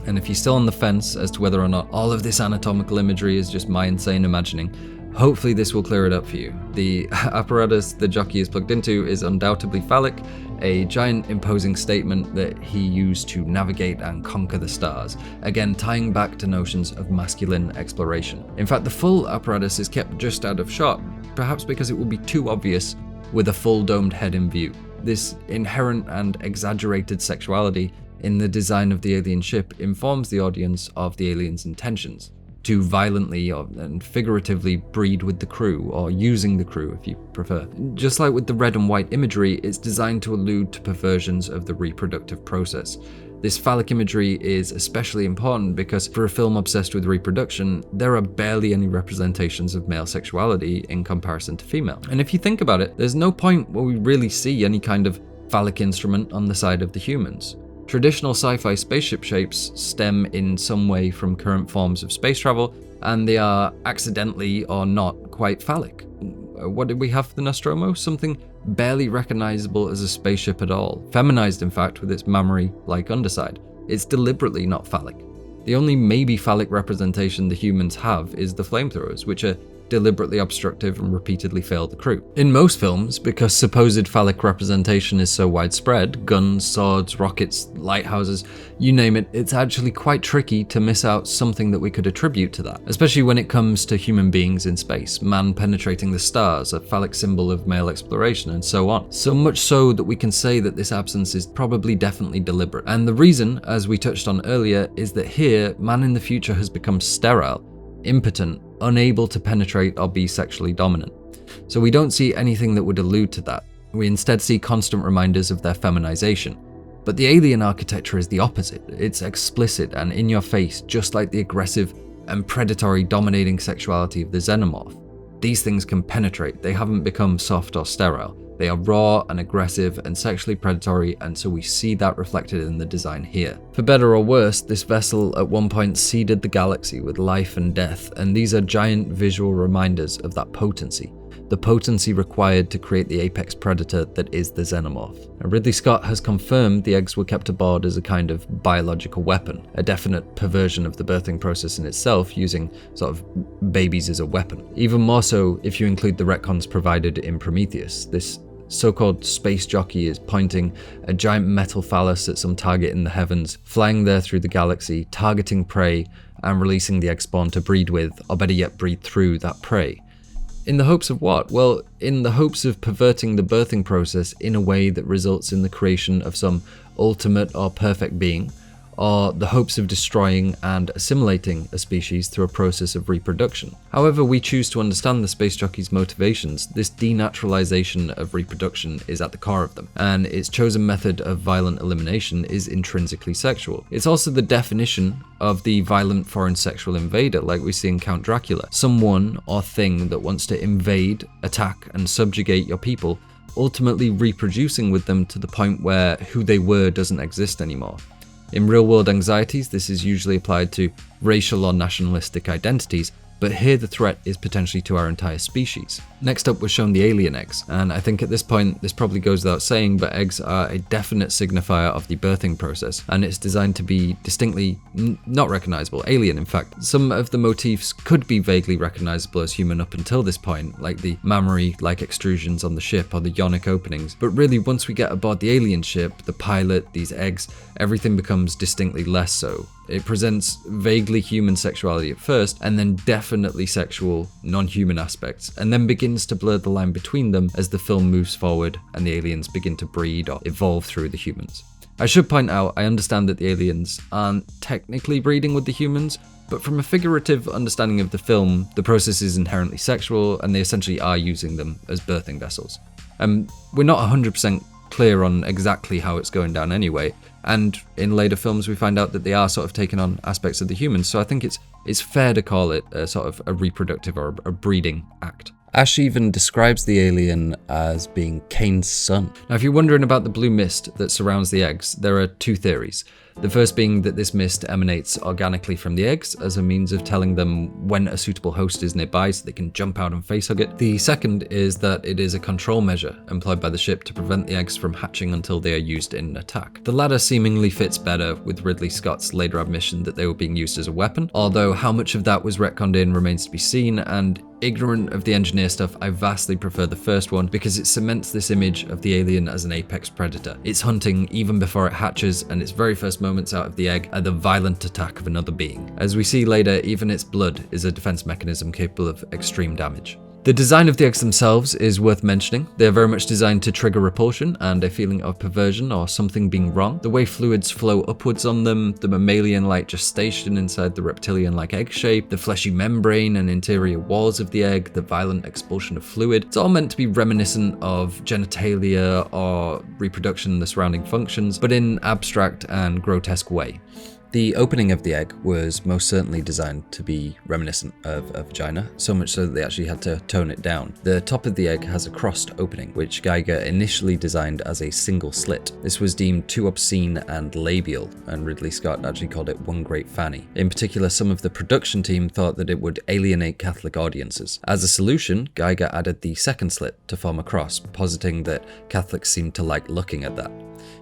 And if you're still on the fence as to whether or not all of this anatomical imagery is just my insane imagining, hopefully this will clear it up for you. The apparatus the jockey is plugged into is undoubtedly phallic, a giant imposing statement that he used to navigate and conquer the stars, again tying back to notions of masculine exploration. In fact, the full apparatus is kept just out of shot, perhaps because it would be too obvious with a full domed head in view. This inherent and exaggerated sexuality in the design of the alien ship informs the audience of the alien's intentions, to violently and figuratively breed with the crew, or using the crew if you prefer. Just like with the red and white imagery, it's designed to allude to perversions of the reproductive process. This phallic imagery is especially important because for a film obsessed with reproduction, there are barely any representations of male sexuality in comparison to female. And if you think about it, there's no point where we really see any kind of phallic instrument on the side of the humans. Traditional sci-fi spaceship shapes stem in some way from current forms of space travel, and they are accidentally or not quite phallic. What did we have for the Nostromo? Something barely recognizable as a spaceship at all. Feminized, in fact, with its mammary-like underside. It's deliberately not phallic. The only maybe phallic representation the humans have is the flamethrowers, which are deliberately obstructive and repeatedly fail the crew. In most films, because supposed phallic representation is so widespread, guns, swords, rockets, lighthouses, you name it, it's actually quite tricky to miss out something that we could attribute to that, especially when it comes to human beings in space, man penetrating the stars, a phallic symbol of male exploration, and so on. So much so that we can say that this absence is probably definitely deliberate. And the reason, as we touched on earlier, is that here, man in the future has become sterile, impotent, unable to penetrate or be sexually dominant. So we don't see anything that would allude to that. We instead see constant reminders of their feminization. But the alien architecture is the opposite. It's explicit and in your face, just like the aggressive and predatory dominating sexuality of the Xenomorph. These things can penetrate. They haven't become soft or sterile. They are raw and aggressive and sexually predatory, and so we see that reflected in the design here. For better or worse, this vessel at one point seeded the galaxy with life and death, and these are giant visual reminders of that potency. The potency required to create the apex predator that is the Xenomorph. Now, Ridley Scott has confirmed the eggs were kept aboard as a kind of biological weapon, a definite perversion of the birthing process in itself, using sort of babies as a weapon. Even more so if you include the retcons provided in Prometheus. This so-called space jockey is pointing a giant metal phallus at some target in the heavens, flying there through the galaxy, targeting prey, and releasing the egg spawn to breed with, or better yet breed through, that prey. In the hopes of what? Well, in the hopes of perverting the birthing process in a way that results in the creation of some ultimate or perfect being, or the hopes of destroying and assimilating a species through a process of reproduction. However we choose to understand the space jockey's motivations, this denaturalization of reproduction is at the core of them, and its chosen method of violent elimination is intrinsically sexual. It's also the definition of the violent foreign sexual invader like we see in Count Dracula, someone or thing that wants to invade, attack, and subjugate your people, ultimately reproducing with them to the point where who they were doesn't exist anymore. In real-world anxieties, this is usually applied to racial or nationalistic identities, but here the threat is potentially to our entire species. Next up, we're shown the alien eggs, and I think at this point, this probably goes without saying, but eggs are a definite signifier of the birthing process, and it's designed to be distinctly not recognizable, alien in fact. Some of the motifs could be vaguely recognizable as human up until this point, like the mammary-like extrusions on the ship or the yonic openings, but really once we get aboard the alien ship, the pilot, these eggs, everything becomes distinctly less so. It presents vaguely human sexuality at first, and then definitely sexual, non-human aspects, and then begins to blur the line between them as the film moves forward and the aliens begin to breed or evolve through the humans. I should point out, I understand that the aliens aren't technically breeding with the humans, but from a figurative understanding of the film, the process is inherently sexual and they essentially are using them as birthing vessels. We're not 100% clear on exactly how it's going down anyway, and in later films we find out that they are sort of taking on aspects of the humans, so I think it's fair to call it a sort of a reproductive or a breeding act. Ash even describes the alien as being Kane's son. Now, if you're wondering about the blue mist that surrounds the eggs, there are two theories. The first being that this mist emanates organically from the eggs as a means of telling them when a suitable host is nearby so they can jump out and facehug it. The second is that it is a control measure employed by the ship to prevent the eggs from hatching until they are used in an attack. The latter seemingly fits better with Ridley Scott's later admission that they were being used as a weapon, although how much of that was retconned in remains to be seen, and ignorant of the engineer stuff, I vastly prefer the first one because it cements this image of the alien as an apex predator. It's hunting even before it hatches, and its very first moments out of the egg are the violent attack of another being. As we see later, even its blood is a defense mechanism capable of extreme damage. The design of the eggs themselves is worth mentioning. They are very much designed to trigger repulsion and a feeling of perversion or something being wrong. The way fluids flow upwards on them, the mammalian-like gestation inside the reptilian-like egg shape, the fleshy membrane and interior walls of the egg, the violent expulsion of fluid, it's all meant to be reminiscent of genitalia or reproduction and the surrounding functions, but in abstract and grotesque way. The opening of the egg was most certainly designed to be reminiscent of a vagina, so much so that they actually had to tone it down. The top of the egg has a crossed opening, which Giger initially designed as a single slit. This was deemed too obscene and labial, and Ridley Scott actually called it one great fanny. In particular, some of the production team thought that it would alienate Catholic audiences. As a solution, Giger added the second slit to form a cross, positing that Catholics seemed to like looking at that.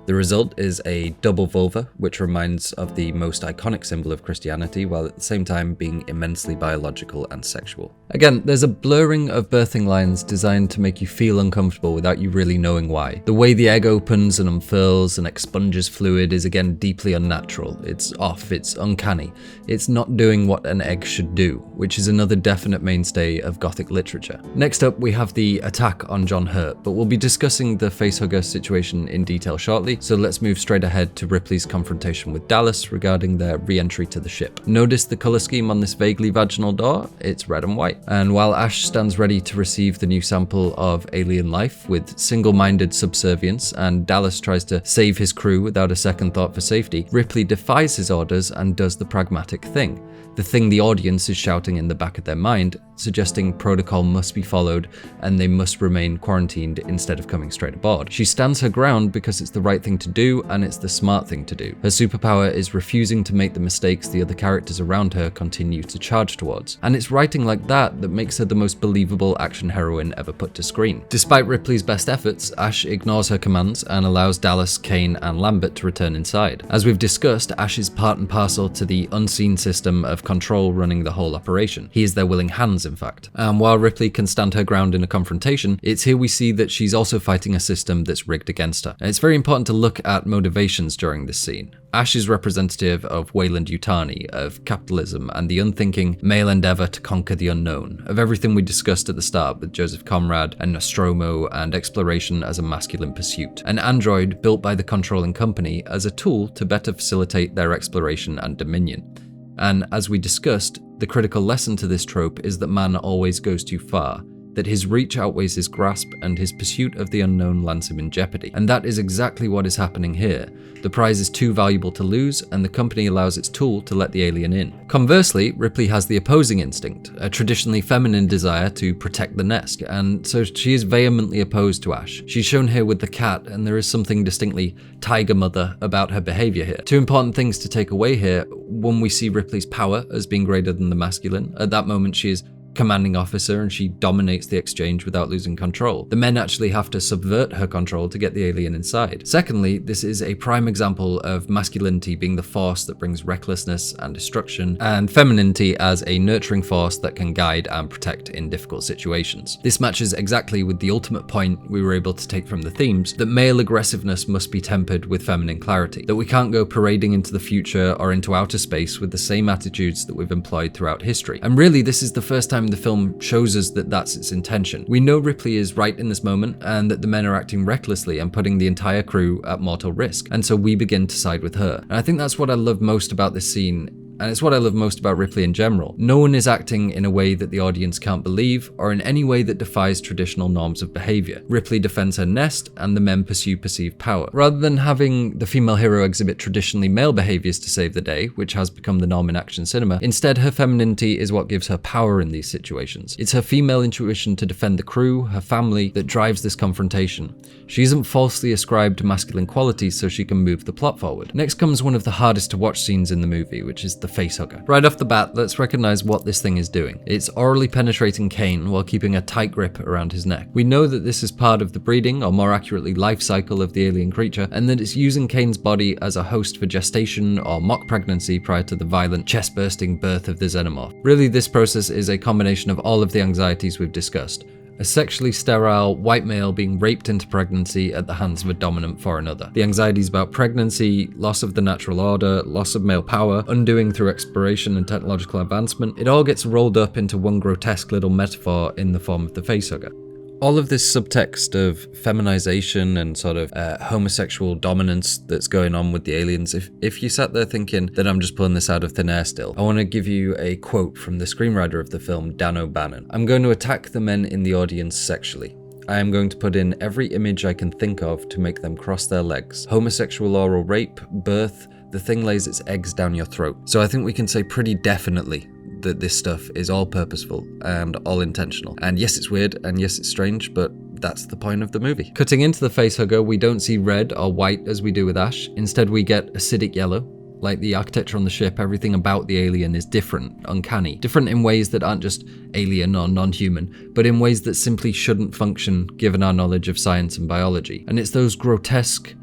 The result is a double vulva, which reminds of the most iconic symbol of Christianity, while at the same time being immensely biological and sexual. Again, there's a blurring of birthing lines designed to make you feel uncomfortable without you really knowing why. The way the egg opens and unfurls and expunges fluid is again deeply unnatural. It's off, it's uncanny. It's not doing what an egg should do, which is another definite mainstay of Gothic literature. Next up, we have the attack on John Hurt, but we'll be discussing the facehugger situation in detail shortly, so let's move straight ahead to Ripley's confrontation with Dallas regarding their re-entry to the ship. Notice the colour scheme on this vaguely vaginal door? It's red and white. And while Ash stands ready to receive the new sample of alien life with single-minded subservience, and Dallas tries to save his crew without a second thought for safety, Ripley defies his orders and does the pragmatic thing. The thing the audience is shouting in the back of their mind, suggesting protocol must be followed and they must remain quarantined instead of coming straight aboard. She stands her ground because it's the right thing to do and it's the smart thing to do. Her superpower is refusing to make the mistakes the other characters around her continue to charge towards. And it's writing like that that makes her the most believable action heroine ever put to screen. Despite Ripley's best efforts, Ash ignores her commands and allows Dallas, Kane and Lambert to return inside. As we've discussed, Ash is part and parcel to the unseen system of control running the whole operation. He is their willing hands, in fact. And while Ripley can stand her ground in a confrontation, it's here we see that she's also fighting a system that's rigged against her. And it's very important to look at motivations during this scene. Ash is representative of Weyland-Yutani, of capitalism and the unthinking male endeavour to conquer the unknown, of everything we discussed at the start with Joseph Conrad and Nostromo and exploration as a masculine pursuit. An android built by the controlling company as a tool to better facilitate their exploration and dominion. And as we discussed, the critical lesson to this trope is that man always goes too far, that his reach outweighs his grasp and his pursuit of the unknown lands him in jeopardy. And that is exactly what is happening here. The prize is too valuable to lose, and the company allows its tool to let the alien in. Conversely, Ripley has the opposing instinct, a traditionally feminine desire to protect the nest, and so she is vehemently opposed to Ash. She's shown here with the cat, and there is something distinctly tiger mother about her behaviour here. Two important things to take away here. One, we see Ripley's power as being greater than the masculine. At that moment, she is commanding officer and she dominates the exchange without losing control. The men actually have to subvert her control to get the alien inside. Secondly, this is a prime example of masculinity being the force that brings recklessness and destruction, and femininity as a nurturing force that can guide and protect in difficult situations. This matches exactly with the ultimate point we were able to take from the themes, that male aggressiveness must be tempered with feminine clarity, that we can't go parading into the future or into outer space with the same attitudes that we've employed throughout history. And really, this is the first time the film shows us that that's its intention. We know Ripley is right in this moment and that the men are acting recklessly and putting the entire crew at mortal risk, and so we begin to side with her. And I think that's what I love most about this scene. And it's what I love most about Ripley in general. No one is acting in a way that the audience can't believe, or in any way that defies traditional norms of behavior. Ripley defends her nest, and the men pursue perceived power. Rather than having the female hero exhibit traditionally male behaviors to save the day, which has become the norm in action cinema, instead her femininity is what gives her power in these situations. It's her female intuition to defend the crew, her family, that drives this confrontation. She isn't falsely ascribed masculine qualities so she can move the plot forward. Next comes one of the hardest to watch scenes in the movie, which is the Facehugger. Right off the bat, let's recognize what this thing is doing. It's orally penetrating Kane while keeping a tight grip around his neck. We know that this is part of the breeding, or more accurately life cycle, of the alien creature, and that it's using Kane's body as a host for gestation or mock pregnancy prior to the violent chest-bursting birth of the Xenomorph. Really, this process is a combination of all of the anxieties we've discussed. A sexually sterile white male being raped into pregnancy at the hands of a dominant for another. The anxieties about pregnancy, loss of the natural order, loss of male power, undoing through exploration and technological advancement, it all gets rolled up into one grotesque little metaphor in the form of the Facehugger. All of this subtext of feminization and sort of homosexual dominance that's going on with the aliens, if you sat there thinking that I'm just pulling this out of thin air still, I want to give you a quote from the screenwriter of the film, Dan O'Bannon. "I'm going to attack the men in the audience sexually. I am going to put in every image I can think of to make them cross their legs. Homosexual oral rape, birth, the thing lays its eggs down your throat." So I think we can say pretty definitely that this stuff is all purposeful and all intentional. And yes, it's weird, and yes, it's strange, but that's the point of the movie. Cutting into the Facehugger, we don't see red or white as we do with Ash. Instead, we get acidic yellow. Like the architecture on the ship, everything about the alien is different, uncanny. Different in ways that aren't just alien or non-human, but in ways that simply shouldn't function given our knowledge of science and biology. And it's those grotesque,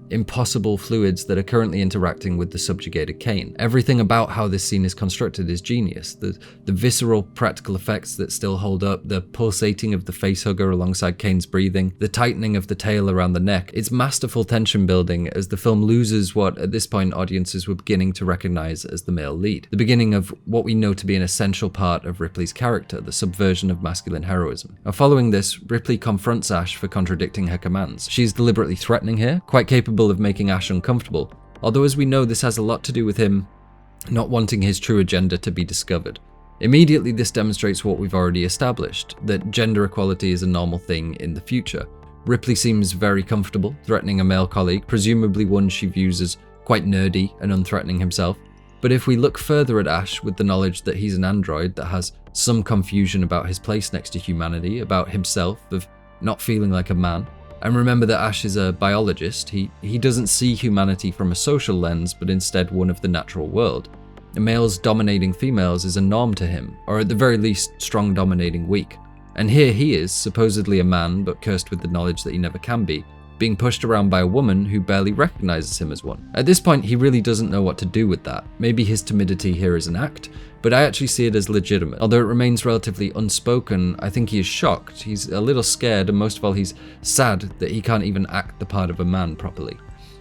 impossible fluids that are currently interacting with the subjugated Kane. Everything about how this scene is constructed is genius. The visceral practical effects that still hold up, the pulsating of the Facehugger alongside Kane's breathing, the tightening of the tail around the neck. It's masterful tension building as the film loses what at this point audiences were beginning to recognize as the male lead. The beginning of what we know to be an essential part of Ripley's character, the subversion of masculine heroism. Now, following this, Ripley confronts Ash for contradicting her commands. She's deliberately threatening here, quite capable of making Ash uncomfortable, although as we know this has a lot to do with him not wanting his true agenda to be discovered. Immediately this demonstrates what we've already established, that gender equality is a normal thing in the future. Ripley seems very comfortable threatening a male colleague, presumably one she views as quite nerdy and unthreatening himself. But if we look further at Ash with the knowledge that he's an android that has some confusion about his place next to humanity, about himself, of not feeling like a man, and remember that Ash is a biologist, he doesn't see humanity from a social lens, but instead one of the natural world. Males dominating females is a norm to him, or at the very least, strong dominating weak. And here he is, supposedly a man, but cursed with the knowledge that he never can be, being pushed around by a woman who barely recognizes him as one. At this point, he really doesn't know what to do with that. Maybe his timidity here is an act, but I actually see it as legitimate. Although it remains relatively unspoken, I think he is shocked, he's a little scared, and most of all he's sad that he can't even act the part of a man properly.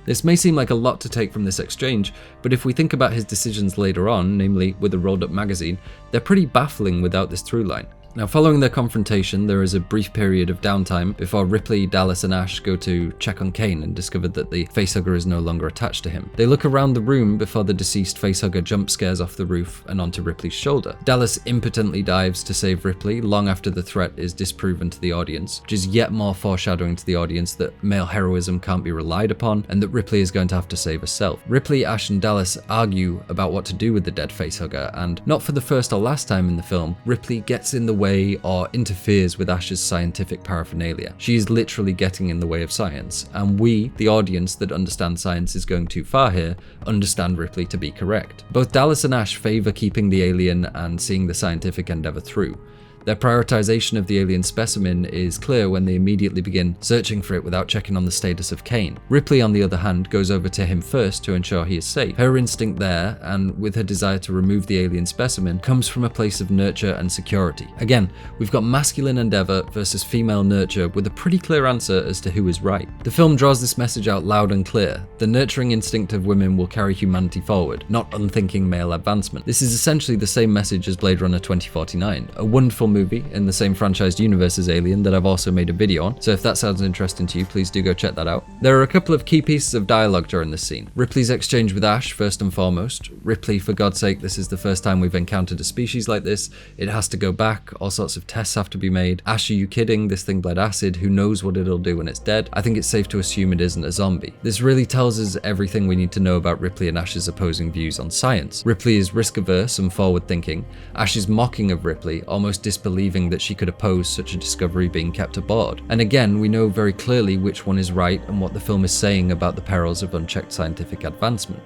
This may seem like a lot to take from this exchange, but if we think about his decisions later on, namely with the rolled up magazine, they're pretty baffling without this through line. Now, following their confrontation, there is a brief period of downtime before Ripley, Dallas, and Ash go to check on Kane and discover that the Facehugger is no longer attached to him. They look around the room before the deceased Facehugger jump scares off the roof and onto Ripley's shoulder. Dallas impotently dives to save Ripley long after the threat is disproven to the audience, which is yet more foreshadowing to the audience that male heroism can't be relied upon and that Ripley is going to have to save herself. Ripley, Ash, and Dallas argue about what to do with the dead Facehugger, and not for the first or last time in the film, Ripley gets in the way or interferes with Ash's scientific paraphernalia. She is literally getting in the way of science, and we, the audience that understand science is going too far here, understand Ripley to be correct. Both Dallas and Ash favor keeping the alien and seeing the scientific endeavor through. Their prioritization of the alien specimen is clear when they immediately begin searching for it without checking on the status of Kane. Ripley, on the other hand, goes over to him first to ensure he is safe. Her instinct there, and with her desire to remove the alien specimen, comes from a place of nurture and security. Again, we've got masculine endeavor versus female nurture with a pretty clear answer as to who is right. The film draws this message out loud and clear. The nurturing instinct of women will carry humanity forward, not unthinking male advancement. This is essentially the same message as Blade Runner 2049, a wonderful movie in the same franchised universe as Alien that I've also made a video on, so if that sounds interesting to you, please do go check that out. There are a couple of key pieces of dialogue during this scene. Ripley's exchange with Ash, first and foremost. Ripley, for God's sake, this is the first time we've encountered a species like this. It has to go back, all sorts of tests have to be made. Ash, are you kidding? This thing bled acid, who knows what it'll do when it's dead? I think it's safe to assume it isn't a zombie. This really tells us everything we need to know about Ripley and Ash's opposing views on science. Ripley is risk-averse and forward-thinking. Ash is mocking of Ripley, almost disbelieving that she could oppose such a discovery being kept aboard. And again, we know very clearly which one is right and what the film is saying about the perils of unchecked scientific advancement.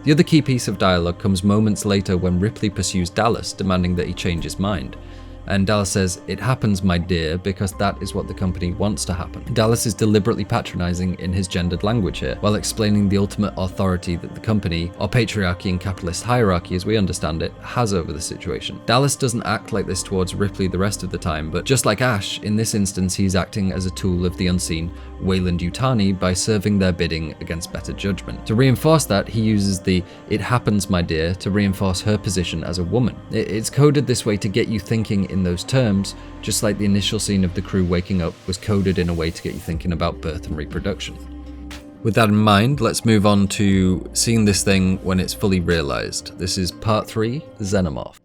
The other key piece of dialogue comes moments later when Ripley pursues Dallas, demanding that he change his mind. And Dallas says, "It happens, my dear, because that is what the company wants to happen." Dallas is deliberately patronizing in his gendered language here, while explaining the ultimate authority that the company, or patriarchy and capitalist hierarchy as we understand it, has over the situation. Dallas doesn't act like this towards Ripley the rest of the time, but just like Ash, in this instance he's acting as a tool of the unseen Weyland-Yutani by serving their bidding against better judgment. To reinforce that, he uses the "it happens, my dear" to reinforce her position as a woman. It's coded this way to get you thinking in those terms, just like the initial scene of the crew waking up was coded in a way to get you thinking about birth and reproduction. With that in mind, let's move on to seeing this thing when it's fully realized. This is part 3, Xenomorph.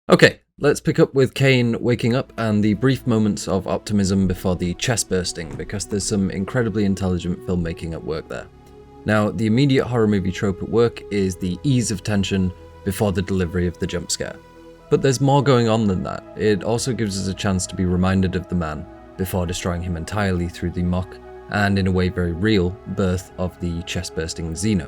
Okay, let's pick up with Kane waking up and the brief moments of optimism before the chest bursting, because there's some incredibly intelligent filmmaking at work there. Now, the immediate horror movie trope at work is the ease of tension before the delivery of the jump scare. But there's more going on than that. It also gives us a chance to be reminded of the man before destroying him entirely through the mock, and in a way very real, birth of the chest-bursting Xeno.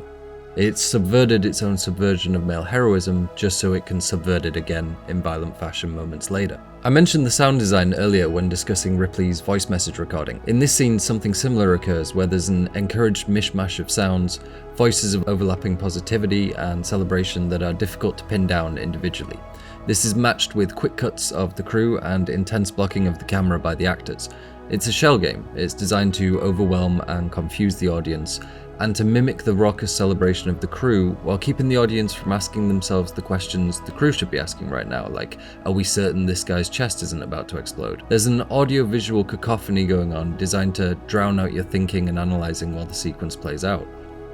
It's subverted its own subversion of male heroism just so it can subvert it again in violent fashion moments later. I mentioned the sound design earlier when discussing Ripley's voice message recording. In this scene, something similar occurs where there's an encouraged mishmash of sounds, voices of overlapping positivity and celebration that are difficult to pin down individually. This is matched with quick cuts of the crew and intense blocking of the camera by the actors. It's a shell game. It's designed to overwhelm and confuse the audience, and to mimic the raucous celebration of the crew while keeping the audience from asking themselves the questions the crew should be asking right now, like, are we certain this guy's chest isn't about to explode? There's an audio-visual cacophony going on designed to drown out your thinking and analysing while the sequence plays out.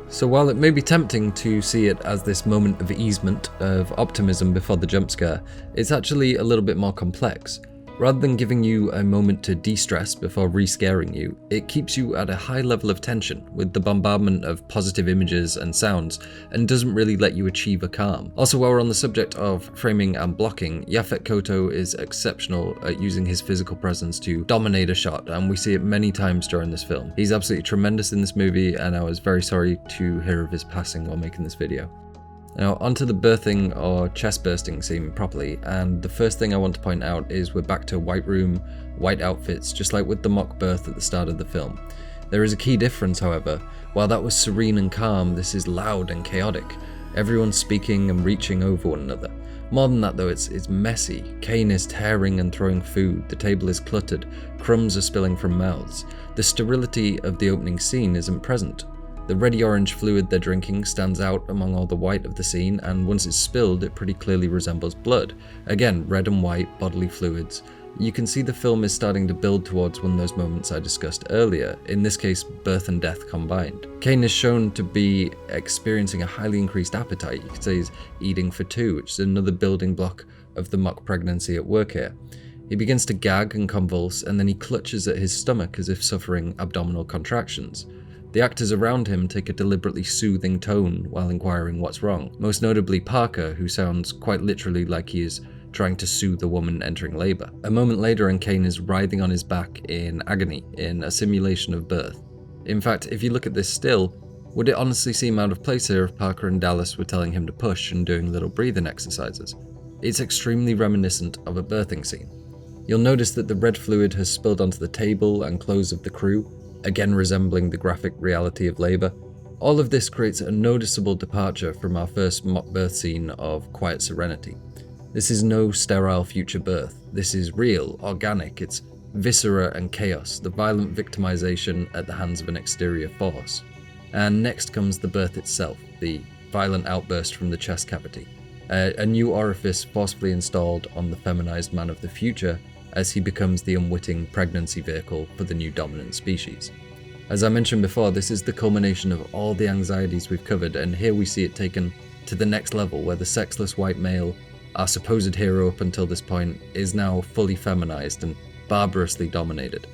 So while it may be tempting to see it as this moment of easement, of optimism before the jump scare, it's actually a little bit more complex. Rather than giving you a moment to de-stress before re-scaring you, it keeps you at a high level of tension with the bombardment of positive images and sounds, and doesn't really let you achieve a calm. Also, while we're on the subject of framing and blocking, Yaphet Kotto is exceptional at using his physical presence to dominate a shot, and we see it many times during this film. He's absolutely tremendous in this movie, and I was very sorry to hear of his passing while making this video. Now, onto the birthing or chest bursting scene properly, and the first thing I want to point out is we're back to white room, white outfits, just like with the mock birth at the start of the film. There is a key difference, however. While that was serene and calm, this is loud and chaotic. Everyone's speaking and reaching over one another. More than that though, it's messy. Kane is tearing and throwing food, the table is cluttered, crumbs are spilling from mouths. The sterility of the opening scene isn't present. The reddy-orange fluid they're drinking stands out among all the white of the scene, and once it's spilled, it pretty clearly resembles blood. Again, red and white bodily fluids. You can see the film is starting to build towards one of those moments I discussed earlier, in this case, birth and death combined. Kane is shown to be experiencing a highly increased appetite. You could say he's eating for two, which is another building block of the mock pregnancy at work here. He begins to gag and convulse, and then he clutches at his stomach as if suffering abdominal contractions. The actors around him take a deliberately soothing tone while inquiring what's wrong, most notably Parker, who sounds quite literally like he is trying to soothe a woman entering labour. A moment later and Kane is writhing on his back in agony, in a simulation of birth. In fact, if you look at this still, Would it honestly seem out of place here if Parker and Dallas were telling him to push and doing little breathing exercises? It's extremely reminiscent of a birthing scene. You'll notice that the red fluid has spilled onto the table and clothes of the crew, again resembling the graphic reality of labour. All of this creates a noticeable departure from our first mock birth scene of quiet serenity. This is no sterile future birth. This is real, organic, it's viscera and chaos, the violent victimization at the hands of an exterior force. And next comes the birth itself, the violent outburst from the chest cavity. A new orifice forcefully installed on the feminized man of the future as he becomes the unwitting pregnancy vehicle for the new dominant species. As I mentioned before, this is the culmination of all the anxieties we've covered, and here we see it taken to the next level where the sexless white male, our supposed hero up until this point, is now fully feminized and barbarously dominated.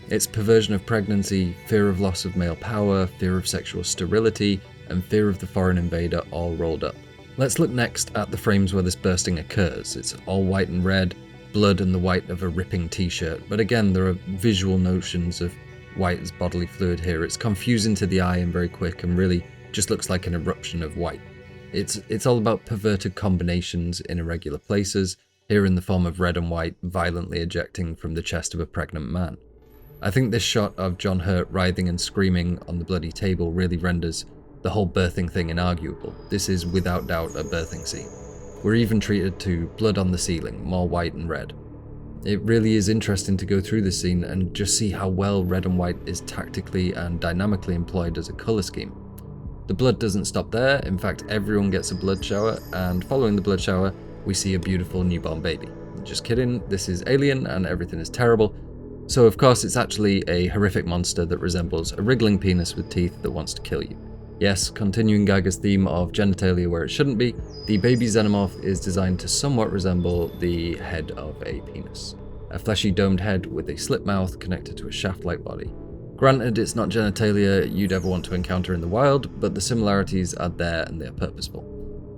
It's perversion of pregnancy, fear of loss of male power, fear of sexual sterility, and fear of the foreign invader all rolled up. Let's look next at the frames where this bursting occurs. It's all white and red, blood and the white of a ripping t-shirt, but again there are visual notions of white as bodily fluid here. It's confusing to the eye and very quick and really just looks like an eruption of white. It's all about perverted combinations in irregular places, here in the form of red and white violently ejecting from the chest of a pregnant man. I think this shot of John Hurt writhing and screaming on the bloody table really renders the whole birthing thing inarguable. This is without doubt a birthing scene. We're even treated to blood on the ceiling, more white and red. It really is interesting to go through this scene and just see how well red and white is tactically and dynamically employed as a colour scheme. The blood doesn't stop there, in fact everyone gets a blood shower, and following the blood shower we see a beautiful newborn baby. Just kidding, this is alien and everything is terrible. So of course it's actually a horrific monster that resembles a wriggling penis with teeth that wants to kill you. Yes, continuing Geiger's theme of genitalia where it shouldn't be, the baby Xenomorph is designed to somewhat resemble the head of a penis. A fleshy domed head with a slit mouth connected to a shaft-like body. Granted, it's not genitalia you'd ever want to encounter in the wild, but the similarities are there and they are purposeful.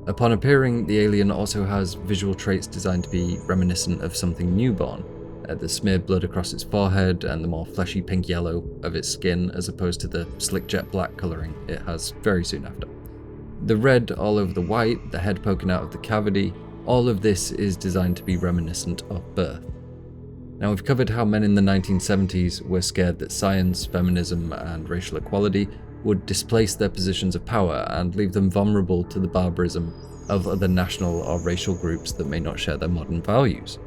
Upon appearing, the alien also has visual traits designed to be reminiscent of something newborn. The smeared blood across its forehead and the more fleshy pink-yellow of its skin as opposed to the slick jet black colouring it has very soon after. The red all over the white, the head poking out of the cavity, all of this is designed to be reminiscent of birth. Now we've covered how men in the 1970s were scared that science, feminism and racial equality would displace their positions of power and leave them vulnerable to the barbarism of other national or racial groups that may not share their modern values.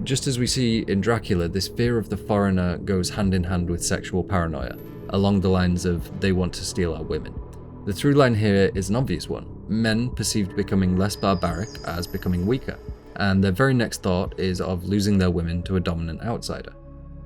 Just as we see in Dracula, this fear of the foreigner goes hand in hand with sexual paranoia, along the lines of they want to steal our women. The through line here is an obvious one. Men perceived becoming less barbaric as becoming weaker, and their very next thought is of losing their women to a dominant outsider.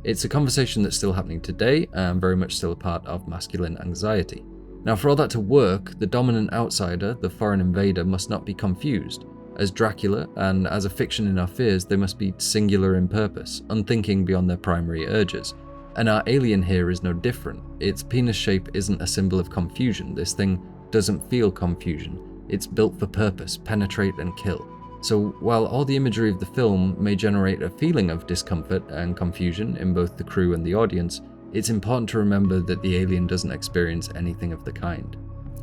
It's a conversation that's still happening today and very much still a part of masculine anxiety. Now for all that to work, the dominant outsider, the foreign invader, must not be confused. As Dracula, and as a fiction in our fears, they must be singular in purpose, unthinking beyond their primary urges. And our alien here is no different. Its penis shape isn't a symbol of confusion. This thing doesn't feel confusion. It's built for purpose, penetrate and kill. So while all the imagery of the film may generate a feeling of discomfort and confusion in both the crew and the audience, it's important to remember that the alien doesn't experience anything of the kind.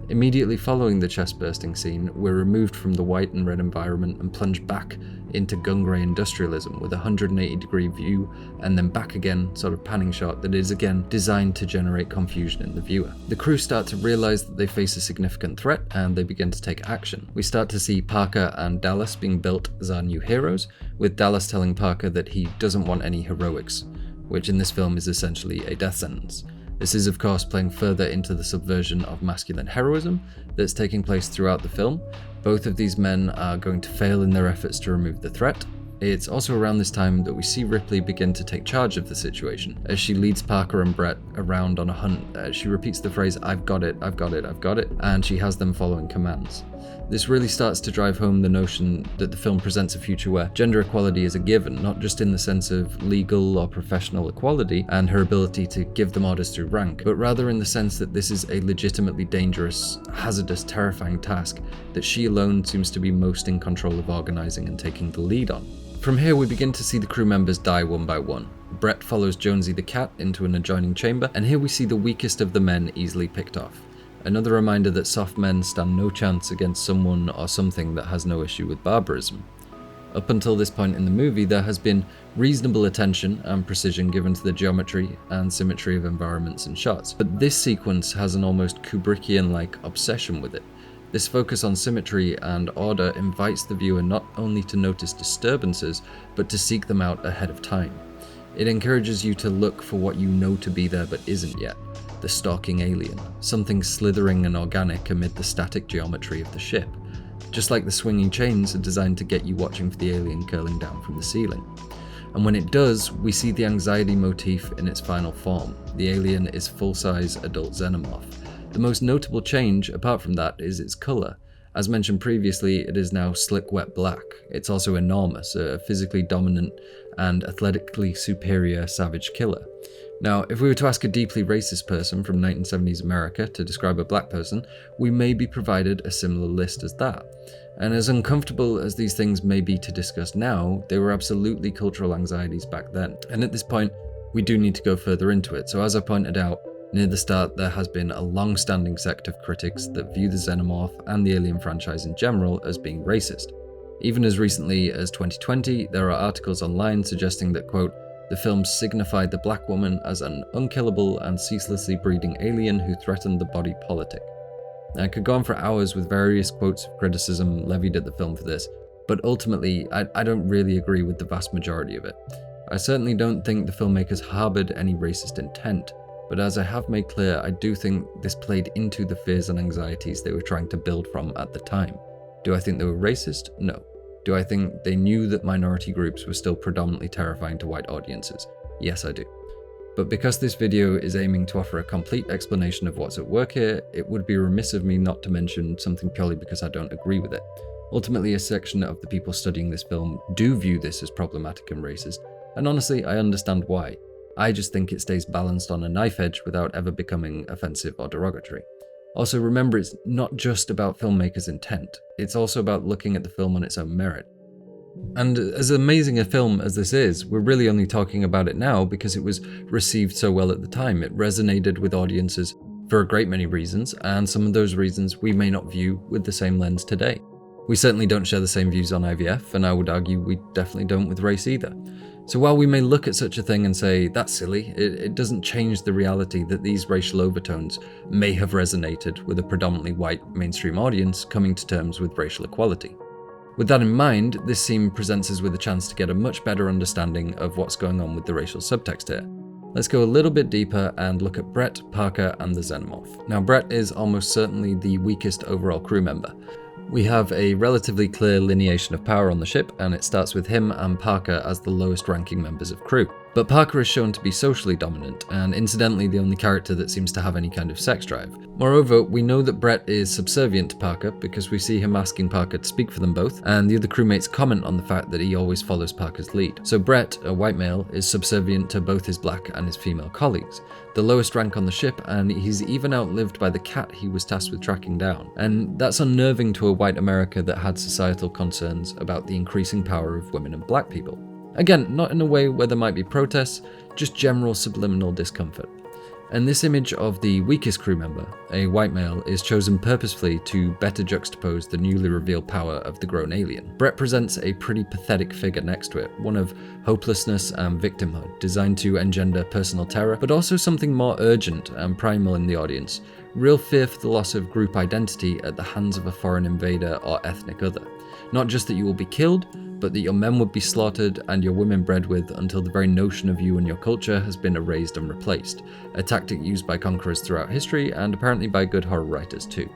Immediately following the chest-bursting scene, we're removed from the white and red environment and plunged back into gun-grey industrialism with a 180-degree view, and then back again, sort of panning shot that is again designed to generate confusion in the viewer. The crew start to realize that they face a significant threat and they begin to take action. We start to see Parker and Dallas being built as our new heroes, with Dallas telling Parker that he doesn't want any heroics, which in this film is essentially a death sentence. This is of course playing further into the subversion of masculine heroism that's taking place throughout the film. Both of these men are going to fail in their efforts to remove the threat. It's also around this time that we see Ripley begin to take charge of the situation, as she leads Parker and Brett around on a hunt. She repeats the phrase, "I've got it, I've got it, I've got it," and she has them following commands. This really starts to drive home the notion that the film presents a future where gender equality is a given, not just in the sense of legal or professional equality and her ability to give them orders through rank, but rather in the sense that this is a legitimately dangerous, hazardous, terrifying task that she alone seems to be most in control of organizing and taking the lead on. From here we begin to see the crew members die one by one. Brett follows Jonesy the Cat into an adjoining chamber, and here we see the weakest of the men easily picked off. Another reminder that soft men stand no chance against someone or something that has no issue with barbarism. Up until this point in the movie, there has been reasonable attention and precision given to the geometry and symmetry of environments and shots, but this sequence has an almost Kubrickian-like obsession with it. This focus on symmetry and order invites the viewer not only to notice disturbances, but to seek them out ahead of time. It encourages you to look for what you know to be there but isn't yet, the stalking alien, something slithering and organic amid the static geometry of the ship. Just like the swinging chains are designed to get you watching for the alien curling down from the ceiling. And when it does, we see the anxiety motif in its final form. The alien is full-size adult Xenomorph. The most notable change, apart from that, is its colour. As mentioned previously, it is now slick wet black. It's also enormous, a physically dominant and athletically superior savage killer. Now, if we were to ask a deeply racist person from 1970s America to describe a black person, we may be provided a similar list as that. And as uncomfortable as these things may be to discuss now, they were absolutely cultural anxieties back then. And at this point, we do need to go further into it. So as I pointed out, near the start, there has been a long-standing sect of critics that view the Xenomorph and the Alien franchise in general as being racist. Even as recently as 2020, there are articles online suggesting that, quote, the film signified the black woman as an unkillable and ceaselessly breeding alien who threatened the body politic. Now, I could go on for hours with various quotes of criticism levied at the film for this, but ultimately, I don't really agree with the vast majority of it. I certainly don't think the filmmakers harbored any racist intent, but as I have made clear, I do think this played into the fears and anxieties they were trying to build from at the time. Do I think they were racist? No. Do I think they knew that minority groups were still predominantly terrifying to white audiences? Yes, I do. But because this video is aiming to offer a complete explanation of what's at work here, it would be remiss of me not to mention something purely because I don't agree with it. Ultimately, a section of the people studying this film do view this as problematic and racist, and honestly, I understand why. I just think it stays balanced on a knife edge without ever becoming offensive or derogatory. Also, remember, it's not just about filmmakers' intent, it's also about looking at the film on its own merit. And as amazing a film as this is, we're really only talking about it now because it was received so well at the time. It resonated with audiences for a great many reasons, and some of those reasons we may not view with the same lens today. We certainly don't share the same views on I.V.F, and I would argue we definitely don't with race either. So while we may look at such a thing and say, that's silly, it doesn't change the reality that these racial overtones may have resonated with a predominantly white mainstream audience coming to terms with racial equality. With that in mind, this scene presents us with a chance to get a much better understanding of what's going on with the racial subtext here. Let's go a little bit deeper and look at Brett, Parker, and the Xenomorph. Now, Brett is almost certainly the weakest overall crew member. We have a relatively clear lineation of power on the ship, and it starts with him and Parker as the lowest ranking members of crew. But Parker is shown to be socially dominant, and incidentally the only character that seems to have any kind of sex drive. Moreover, we know that Brett is subservient to Parker because we see him asking Parker to speak for them both, and the other crewmates comment on the fact that he always follows Parker's lead. So Brett, a white male, is subservient to both his black and his female colleagues, the lowest rank on the ship, and he's even outlived by the cat he was tasked with tracking down. And that's unnerving to a white America that had societal concerns about the increasing power of women and black people. Again, not in a way where there might be protests, just general subliminal discomfort. And this image of the weakest crew member, a white male, is chosen purposefully to better juxtapose the newly revealed power of the grown alien. Brett presents a pretty pathetic figure next to it, one of hopelessness and victimhood, designed to engender personal terror, but also something more urgent and primal in the audience, real fear for the loss of group identity at the hands of a foreign invader or ethnic other. Not just that you will be killed, but that your men would be slaughtered and your women bred with until the very notion of you and your culture has been erased and replaced, a tactic used by conquerors throughout history and apparently by good horror writers too.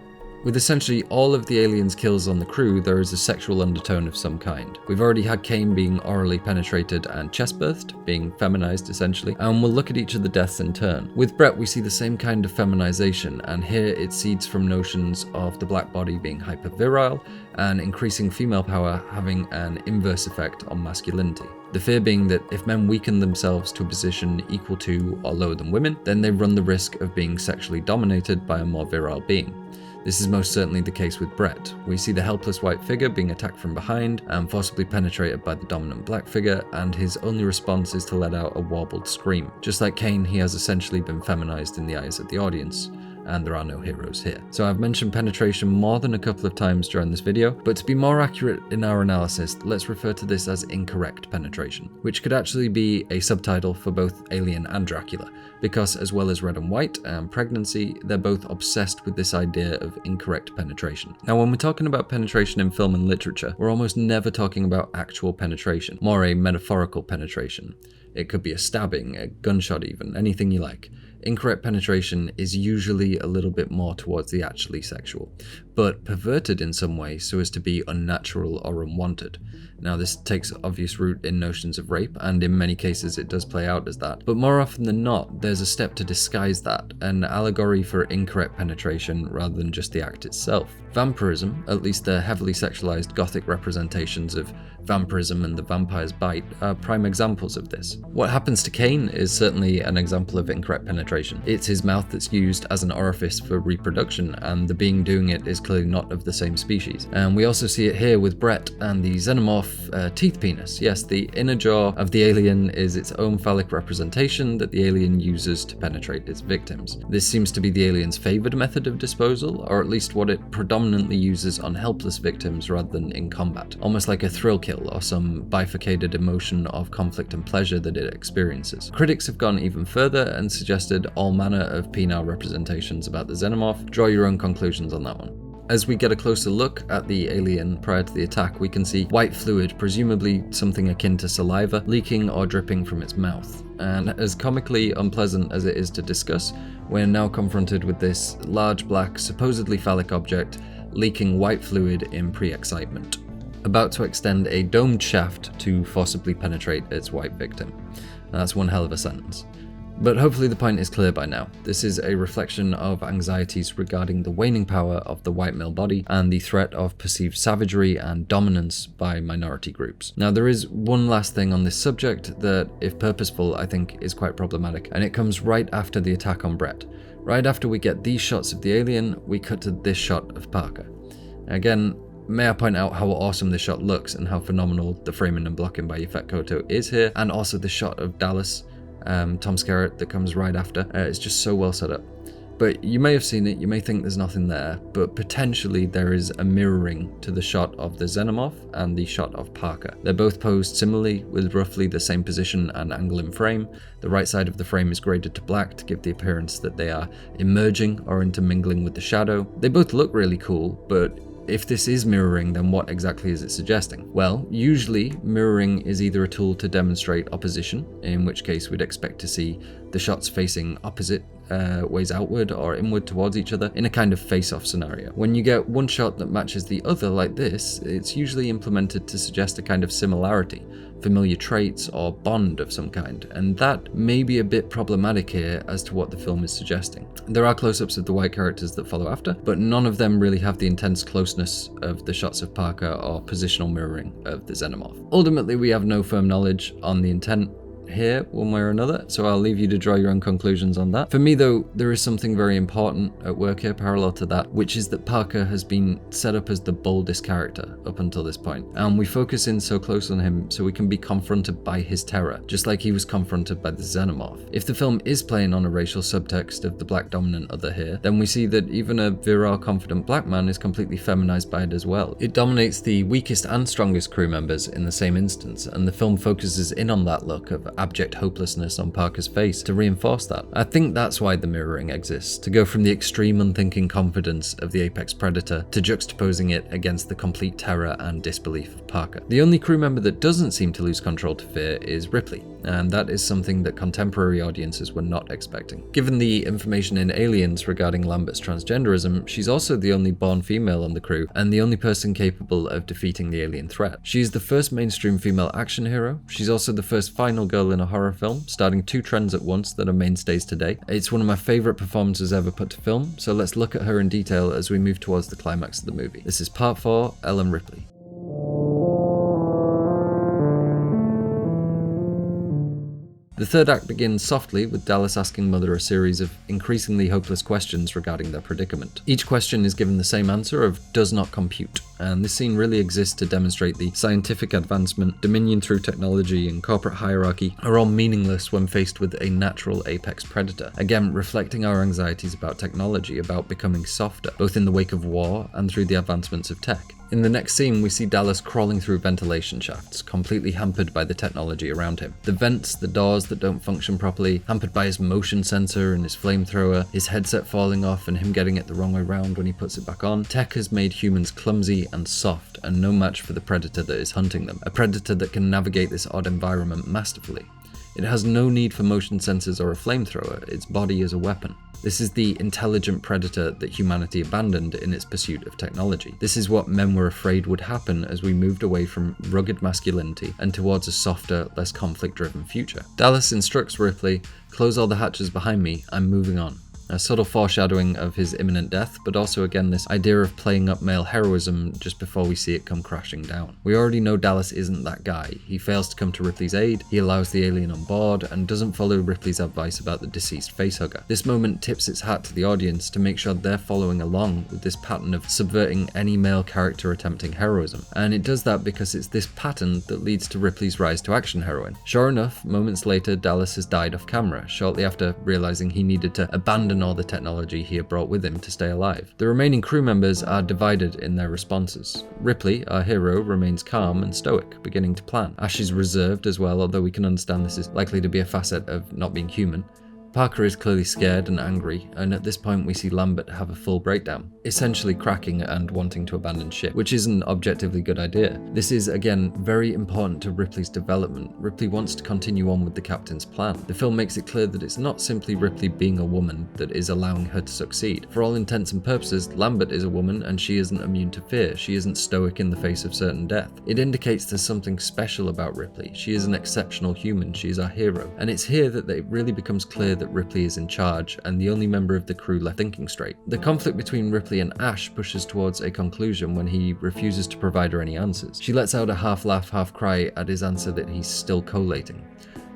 With essentially all of the aliens' kills on the crew, there is a sexual undertone of some kind. We've already had Kane being orally penetrated and chestburst, being feminized essentially, and we'll look at each of the deaths in turn. With Brett, we see the same kind of feminization, and here it seeds from notions of the black body being hypervirile and increasing female power having an inverse effect on masculinity. The fear being that if men weaken themselves to a position equal to or lower than women, then they run the risk of being sexually dominated by a more virile being. This is most certainly the case with Brett. We see the helpless white figure being attacked from behind and forcibly penetrated by the dominant black figure, and his only response is to let out a warbled scream. Just like Kane, he has essentially been feminized in the eyes of the audience. and there are no heroes here. So I've mentioned penetration more than a couple of times during this video, but to be more accurate in our analysis, let's refer to this as incorrect penetration, which could actually be a subtitle for both Alien and Dracula, because as well as Red and White and Pregnancy, they're both obsessed with this idea of incorrect penetration. Now, when we're talking about penetration in film and literature, we're almost never talking about actual penetration, more a metaphorical penetration. It could be a stabbing, a gunshot even, anything you like. Incorrect penetration is usually a little bit more towards the actually sexual, but perverted in some way so as to be unnatural or unwanted. Now, this takes obvious root in notions of rape, and in many cases it does play out as that, but more often than not, there's a step to disguise that, an allegory for incorrect penetration rather than just the act itself. Vampirism, at least the heavily sexualized gothic representations of vampirism and the vampire's bite, are prime examples of this. What happens to Kane is certainly an example of incorrect penetration. It's his mouth that's used as an orifice for reproduction, and the being doing it is clearly not of the same species. And we also see it here with Brett and the Xenomorph teeth penis. Yes, the inner jaw of the alien is its own phallic representation that the alien uses to penetrate its victims. This seems to be the alien's favored method of disposal, or at least what it predominantly uses on helpless victims rather than in combat, almost like a thrill kill or some bifurcated emotion of conflict and pleasure that it experiences. Critics have gone even further and suggested all manner of penile representations about the Xenomorph. Draw your own conclusions on that one. As we get a closer look at the alien prior to the attack, we can see white fluid, presumably something akin to saliva, leaking or dripping from its mouth. And as comically unpleasant as it is to discuss, we're now confronted with this large black, supposedly phallic object leaking white fluid in pre-excitement, about to extend a domed shaft to forcibly penetrate its white victim. That's one hell of a sentence. But hopefully the point is clear by now. This is a reflection of anxieties regarding the waning power of the white male body and the threat of perceived savagery and dominance by minority groups. Now, there is one last thing on this subject that, if purposeful, I think is quite problematic, and it comes right after the attack on Brett. Right after we get these shots of the alien, we cut to this shot of Parker. Again, may I point out how awesome this shot looks and how phenomenal the framing and blocking by Yvette Koto is here, and also the shot of Dallas, Tom Skerritt, that comes right after. It's just so well set up. But you may have seen it, you may think there's nothing there, but potentially there is a mirroring to the shot of the Xenomorph and the shot of Parker. They're both posed similarly with roughly the same position and angle in frame. The right side of the frame is graded to black to give the appearance that they are emerging or intermingling with the shadow. They both look really cool, but if this is mirroring, then what exactly is it suggesting? Well, usually mirroring is either a tool to demonstrate opposition, in which case we'd expect to see the shots facing opposite ways outward or inward towards each other in a kind of face-off scenario. When you get one shot that matches the other like this, it's usually implemented to suggest a kind of similarity, familiar traits or bond of some kind, and that may be a bit problematic here as to what the film is suggesting. There are close-ups of the white characters that follow after, but none of them really have the intense closeness of the shots of Parker or positional mirroring of the Xenomorph. Ultimately, we have no firm knowledge on the intent here one way or another, so I'll leave you to draw your own conclusions on that. For me though, there is something very important at work here parallel to that, which is that Parker has been set up as the boldest character up until this point, and we focus in so close on him so we can be confronted by his terror, just like he was confronted by the Xenomorph. If the film is playing on a racial subtext of the black dominant other here, then we see that even a virile confident black man is completely feminized by it as well. It dominates the weakest and strongest crew members in the same instance, and the film focuses in on that look of abject hopelessness on Parker's face to reinforce that. I think that's why the mirroring exists, to go from the extreme unthinking confidence of the apex predator to juxtaposing it against the complete terror and disbelief of Parker. The only crew member that doesn't seem to lose control to fear is Ripley, and that is something that contemporary audiences were not expecting. Given the information in Aliens regarding Lambert's transgenderism, she's also the only born female on the crew and the only person capable of defeating the alien threat. She's the first mainstream female action hero. She's also the first final girl in a horror film, starting two trends at once that are mainstays today. It's one of my favourite performances ever put to film, so let's look at her in detail as we move towards the climax of the movie. This is part 4, Ellen Ripley. The third act begins softly, with Dallas asking Mother a series of increasingly hopeless questions regarding their predicament. Each question is given the same answer of "does not compute," and this scene really exists to demonstrate the scientific advancement, dominion through technology, and corporate hierarchy are all meaningless when faced with a natural apex predator. Again, reflecting our anxieties about technology, about becoming softer, both in the wake of war and through the advancements of tech. In the next scene, we see Dallas crawling through ventilation shafts, completely hampered by the technology around him. The vents, the doors that don't function properly, hampered by his motion sensor and his flamethrower, his headset falling off and him getting it the wrong way round when he puts it back on. Tech has made humans clumsy and soft, and no match for the predator that is hunting them. A predator that can navigate this odd environment masterfully. It has no need for motion sensors or a flamethrower, its body is a weapon. This is the intelligent predator that humanity abandoned in its pursuit of technology. This is what men were afraid would happen as we moved away from rugged masculinity and towards a softer, less conflict-driven future. Dallas instructs Ripley, "Close all the hatches behind me, I'm moving on." A subtle foreshadowing of his imminent death, but also again this idea of playing up male heroism just before we see it come crashing down. We already know Dallas isn't that guy. He fails to come to Ripley's aid, he allows the alien on board, and doesn't follow Ripley's advice about the deceased facehugger. This moment tips its hat to the audience to make sure they're following along with this pattern of subverting any male character attempting heroism. And it does that because it's this pattern that leads to Ripley's rise to action heroine. Sure enough, moments later, Dallas has died off camera, shortly after realizing he needed to abandon all the technology he had brought with him to stay alive. The remaining crew members are divided in their responses. Ripley, our hero, remains calm and stoic, beginning to plan. Ash is reserved as well, although we can understand this is likely to be a facet of not being human. Parker is clearly scared and angry, and at this point we see Lambert have a full breakdown, essentially cracking and wanting to abandon ship, which is an objectively good idea. This is, again, very important to Ripley's development. Ripley wants to continue on with the captain's plan. The film makes it clear that it's not simply Ripley being a woman that is allowing her to succeed. For all intents and purposes, Lambert is a woman and she isn't immune to fear. She isn't stoic in the face of certain death. It indicates there's something special about Ripley. She is an exceptional human. She is our hero. And it's here that it really becomes clear that Ripley is in charge and the only member of the crew left thinking straight. The conflict between Ripley and Ash pushes towards a conclusion when he refuses to provide her any answers. She lets out a half laugh, half cry at his answer that he's still collating.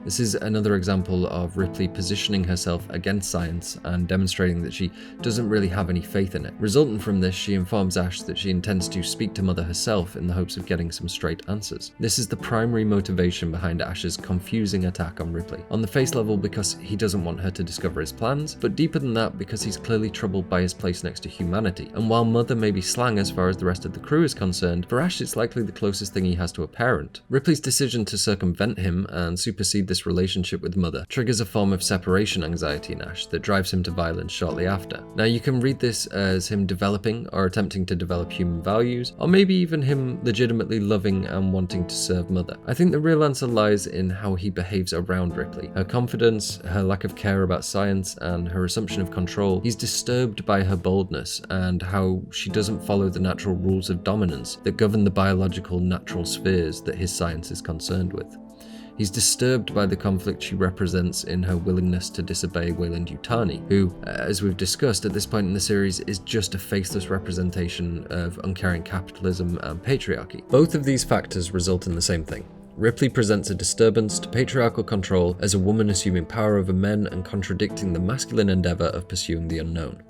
This is another example of Ripley positioning herself against science and demonstrating that she doesn't really have any faith in it. Resultant from this, she informs Ash that she intends to speak to Mother herself in the hopes of getting some straight answers. This is the primary motivation behind Ash's confusing attack on Ripley. On the face level because he doesn't want her to discover his plans, but deeper than that because he's clearly troubled by his place next to humanity. And while Mother may be slang as far as the rest of the crew is concerned, for Ash it's likely the closest thing he has to a parent. Ripley's decision to circumvent him and supersede this relationship with Mother triggers a form of separation anxiety in Ash that drives him to violence shortly after. Now you can read this as him developing or attempting to develop human values, or maybe even him legitimately loving and wanting to serve Mother. I think the real answer lies in how he behaves around Ripley. Her confidence, her lack of care about science, and her assumption of control. He's disturbed by her boldness and how she doesn't follow the natural rules of dominance that govern the biological natural spheres that his science is concerned with. He's disturbed by the conflict she represents in her willingness to disobey Weyland-Yutani, who, as we've discussed at this point in the series, is just a faceless representation of uncaring capitalism and patriarchy. Both of these factors result in the same thing. Ripley presents a disturbance to patriarchal control as a woman assuming power over men and contradicting the masculine endeavour of pursuing the unknown.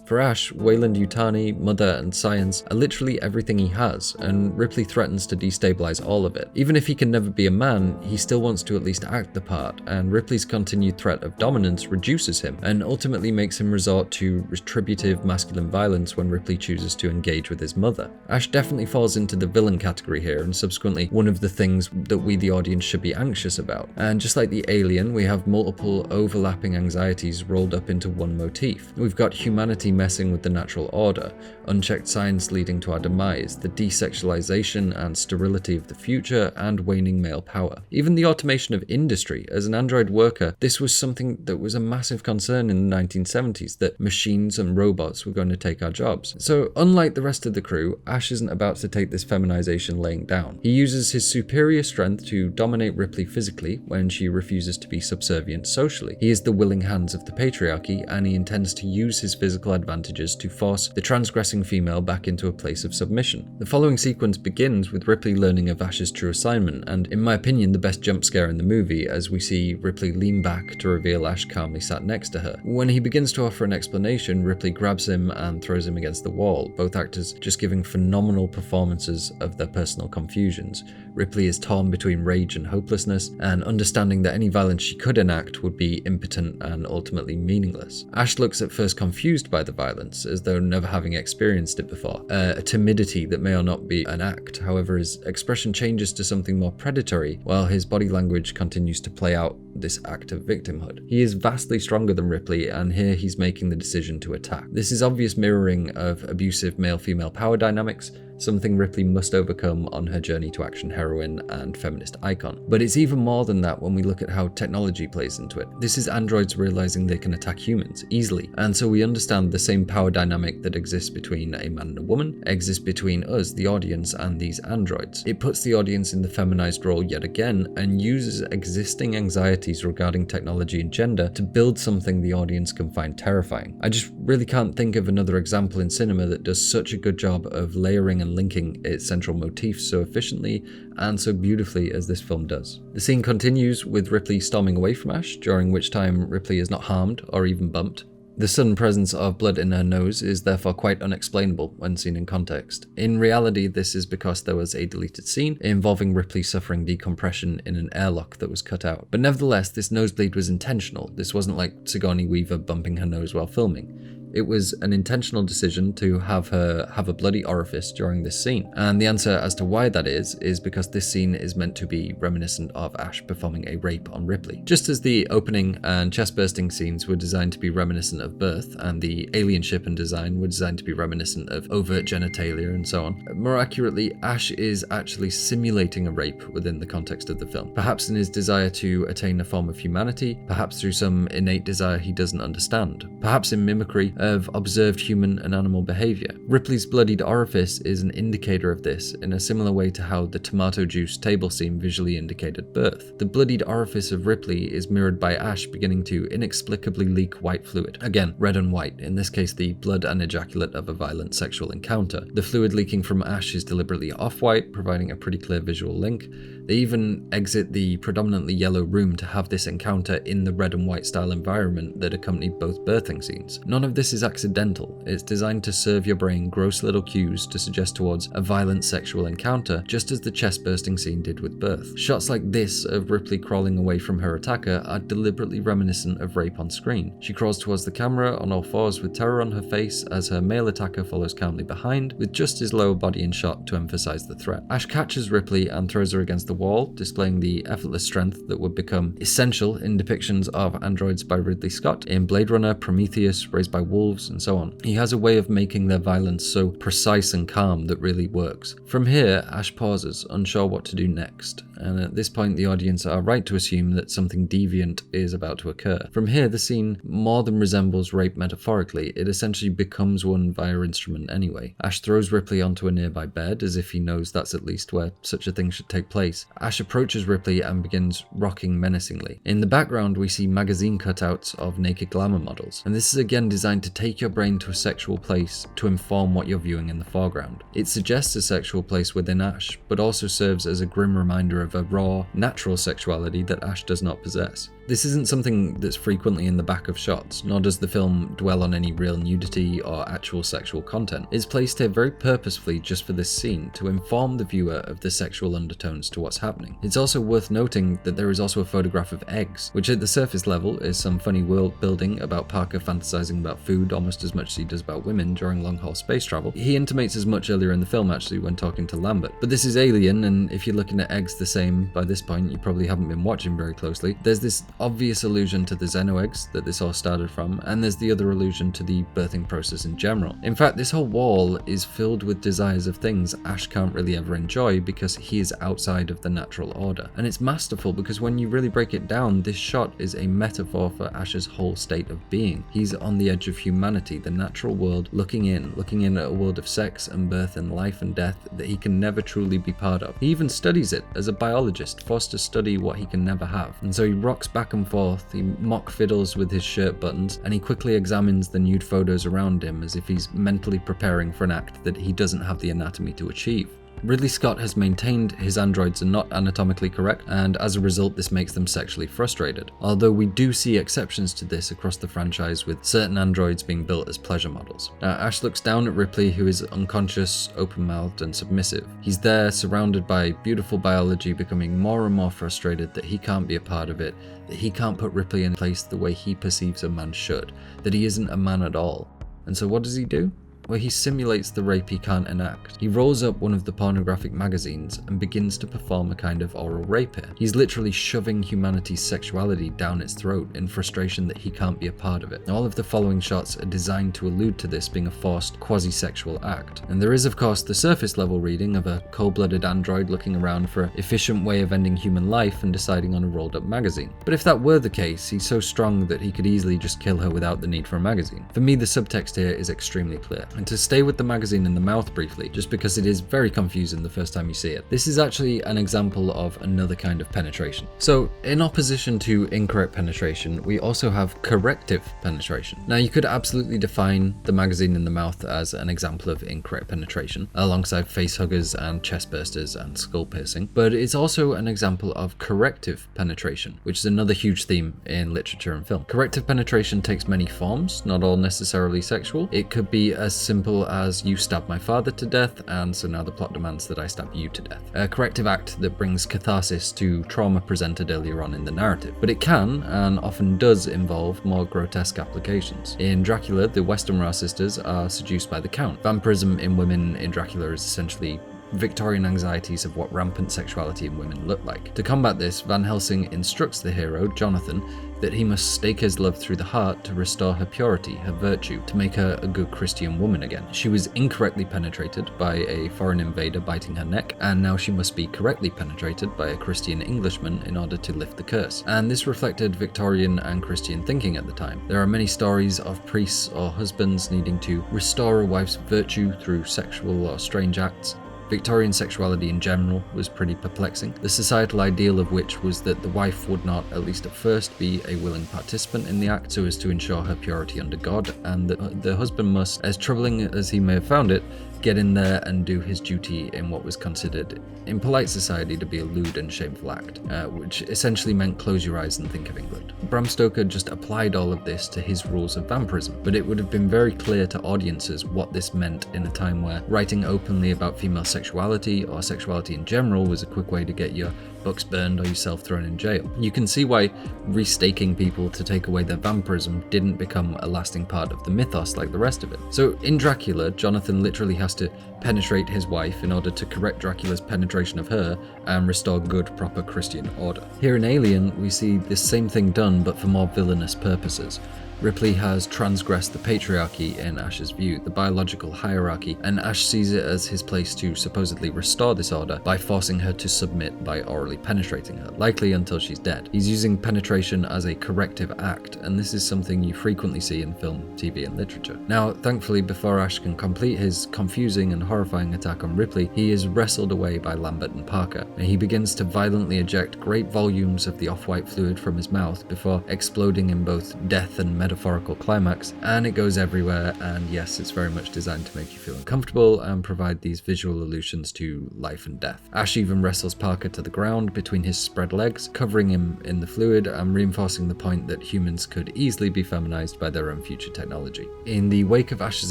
For Ash, Weyland-Yutani, Mother, and science are literally everything he has, and Ripley threatens to destabilize all of it. Even if he can never be a man, he still wants to at least act the part, and Ripley's continued threat of dominance reduces him, and ultimately makes him resort to retributive masculine violence when Ripley chooses to engage with his mother. Ash definitely falls into the villain category here, and subsequently one of the things that we the audience should be anxious about. And just like the alien, we have multiple overlapping anxieties rolled up into one motif. We've got humanity messing with the natural order, unchecked science leading to our demise, the desexualization and sterility of the future, and waning male power. Even the automation of industry. As an android worker, this was something that was a massive concern in the 1970s, that machines and robots were going to take our jobs. So unlike the rest of the crew, Ash isn't about to take this feminization laying down. He uses his superior strength to dominate Ripley physically when she refuses to be subservient socially. He is the willing hands of the patriarchy, and he intends to use his physical advantages to force the transgressing female back into a place of submission. The following sequence begins with Ripley learning of Ash's true assignment, and in my opinion the best jump scare in the movie, as we see Ripley lean back to reveal Ash calmly sat next to her. When he begins to offer an explanation, Ripley grabs him and throws him against the wall, both actors just giving phenomenal performances of their personal confusions. Ripley is torn between rage and hopelessness, and understanding that any violence she could enact would be impotent and ultimately meaningless. Ash looks at first confused by the violence, as though never having experienced it before, a timidity that may or not be an act. However, his expression changes to something more predatory, while his body language continues to play out this act of victimhood. He is vastly stronger than Ripley, and here he's making the decision to attack. This is obvious mirroring of abusive male-female power dynamics, something Ripley must overcome on her journey to action heroine and feminist icon. But it's even more than that when we look at how technology plays into it. This is androids realizing they can attack humans easily, and so we understand the same power dynamic that exists between a man and a woman exists between us, the audience, and these androids. It puts the audience in the feminized role yet again, and uses existing anxieties regarding technology and gender to build something the audience can find terrifying. I just really can't think of another example in cinema that does such a good job of layering and linking its central motifs so efficiently and so beautifully as this film does. The scene continues with Ripley storming away from Ash, during which time Ripley is not harmed or even bumped. The sudden presence of blood in her nose is therefore quite unexplainable when seen in context. In reality, this is because there was a deleted scene involving Ripley suffering decompression in an airlock that was cut out. But nevertheless, this nosebleed was intentional. This wasn't like Sigourney Weaver bumping her nose while filming. It was an intentional decision to have her have a bloody orifice during this scene. And the answer as to why that is because this scene is meant to be reminiscent of Ash performing a rape on Ripley. Just as the opening and chest-bursting scenes were designed to be reminiscent of birth, and the alien ship and design were designed to be reminiscent of overt genitalia and so on. More accurately, Ash is actually simulating a rape within the context of the film. Perhaps in his desire to attain a form of humanity, perhaps through some innate desire he doesn't understand, perhaps in mimicry of observed human and animal behavior. Ripley's bloodied orifice is an indicator of this in a similar way to how the tomato juice table scene visually indicated birth. The bloodied orifice of Ripley is mirrored by Ash beginning to inexplicably leak white fluid. Again, red and white, in this case the blood and ejaculate of a violent sexual encounter. The fluid leaking from Ash is deliberately off-white, providing a pretty clear visual link. They even exit the predominantly yellow room to have this encounter in the red and white style environment that accompanied both birthing scenes. None of this is accidental. It's designed to serve your brain gross little cues to suggest towards a violent sexual encounter, just as the chest-bursting scene did with birth. Shots like this of Ripley crawling away from her attacker are deliberately reminiscent of rape on screen. She crawls towards the camera on all fours with terror on her face as her male attacker follows calmly behind, with just his lower body in shot to emphasize the threat. Ash catches Ripley and throws her against the wall, displaying the effortless strength that would become essential in depictions of androids by Ridley Scott, in Blade Runner, Prometheus, Raised by Wolves, and so on. He has a way of making their violence so precise and calm that really works. From here, Ash pauses, unsure what to do next, and at this point the audience are right to assume that something deviant is about to occur. From here, the scene more than resembles rape metaphorically, it essentially becomes one via instrument anyway. Ash throws Ripley onto a nearby bed, as if he knows that's at least where such a thing should take place. Ash approaches Ripley and begins rocking menacingly. In the background, we see magazine cutouts of naked glamour models, and this is again designed to take your brain to a sexual place to inform what you're viewing in the foreground. It suggests a sexual place within Ash, but also serves as a grim reminder of a raw, natural sexuality that Ash does not possess. This isn't something that's frequently in the back of shots, nor does the film dwell on any real nudity or actual sexual content. It's placed here very purposefully just for this scene, to inform the viewer of the sexual undertones to what's happening. It's also worth noting that there is also a photograph of eggs, which at the surface level is some funny world building about Parker fantasizing about food almost as much as he does about women during long-haul space travel. He intimates as much earlier in the film actually when talking to Lambert. But this is Alien, and if you're looking at eggs the same by this point, you probably haven't been watching very closely. There's this obvious allusion to the Xeno eggs that this all started from, and there's the other allusion to the birthing process in general. In fact, this whole wall is filled with desires of things Ash can't really ever enjoy because he is outside of the natural order. And it's masterful because when you really break it down, this shot is a metaphor for Ash's whole state of being. He's on the edge of humanity, the natural world, looking in at a world of sex and birth and life and death that he can never truly be part of. He even studies it as a biologist, forced to study what he can never have. And so he rocks back back and forth, he mock fiddles with his shirt buttons, and he quickly examines the nude photos around him as if he's mentally preparing for an act that he doesn't have the anatomy to achieve. Ridley Scott has maintained his androids are not anatomically correct, and as a result this makes them sexually frustrated, although we do see exceptions to this across the franchise, with certain androids being built as pleasure models. Now, Ash looks down at Ripley, who is unconscious, open-mouthed and submissive. He's there surrounded by beautiful biology, becoming more and more frustrated that he can't be a part of it, that he can't put Ripley in place the way he perceives a man should, that he isn't a man at all. And so what does he do? Well, he simulates the rape he can't enact. He rolls up one of the pornographic magazines and begins to perform a kind of oral rape here. He's literally shoving humanity's sexuality down its throat in frustration that he can't be a part of it. All of the following shots are designed to allude to this being a forced, quasi-sexual act. And there is, of course, the surface level reading of a cold-blooded android looking around for an efficient way of ending human life and deciding on a rolled up magazine. But if that were the case, he's so strong that he could easily just kill her without the need for a magazine. For me, the subtext here is extremely clear. And to stay with the magazine in the mouth briefly, just because it is very confusing the first time you see it, this is actually an example of another kind of penetration. So, in opposition to incorrect penetration, we also have corrective penetration. Now, you could absolutely define the magazine in the mouth as an example of incorrect penetration, alongside facehuggers and chestbursters and skull piercing, but it's also an example of corrective penetration, which is another huge theme in literature and film. Corrective penetration takes many forms, not all necessarily sexual. It could be as simple as you stabbed my father to death, and so now the plot demands that I stab you to death. A corrective act that brings catharsis to trauma presented earlier on in the narrative. But it can, and often does, involve more grotesque applications. In Dracula, the Westenra sisters are seduced by the Count. Vampirism in women in Dracula is essentially Victorian anxieties of what rampant sexuality in women look like. To combat this, Van Helsing instructs the hero, Jonathan, that he must stake his love through the heart to restore her purity, her virtue, to make her a good Christian woman again. She was incorrectly penetrated by a foreign invader biting her neck, and now she must be correctly penetrated by a Christian Englishman in order to lift the curse. And this reflected Victorian and Christian thinking at the time. There are many stories of priests or husbands needing to restore a wife's virtue through sexual or strange acts. Victorian sexuality in general was pretty perplexing, the societal ideal of which was that the wife would not, at least at first, be a willing participant in the act so as to ensure her purity under God, and that the husband must, as troubling as he may have found it, get in there and do his duty in what was considered in polite society to be a lewd and shameful act, which essentially meant close your eyes and think of England. Bram Stoker just applied all of this to his rules of vampirism, but it would have been very clear to audiences what this meant in a time where writing openly about female sexuality or sexuality in general was a quick way to get your books burned or yourself thrown in jail. You can see why restaking people to take away their vampirism didn't become a lasting part of the mythos like the rest of it. So in Dracula, Jonathan literally has to penetrate his wife in order to correct Dracula's penetration of her and restore good, proper Christian order. Here in Alien, we see this same thing done but for more villainous purposes. Ripley has transgressed the patriarchy in Ash's view, the biological hierarchy, and Ash sees it as his place to supposedly restore this order by forcing her to submit by orally penetrating her, likely until she's dead. He's using penetration as a corrective act, and this is something you frequently see in film, TV, and literature. Now, thankfully, before Ash can complete his confusing and horrifying attack on Ripley, he is wrestled away by Lambert and Parker, and he begins to violently eject great volumes of the off-white fluid from his mouth before exploding in both death and metaphorical climax, and it goes everywhere, and yes, it's very much designed to make you feel uncomfortable and provide these visual allusions to life and death. Ash even wrestles Parker to the ground between his spread legs, covering him in the fluid and reinforcing the point that humans could easily be feminized by their own future technology. In the wake of Ash's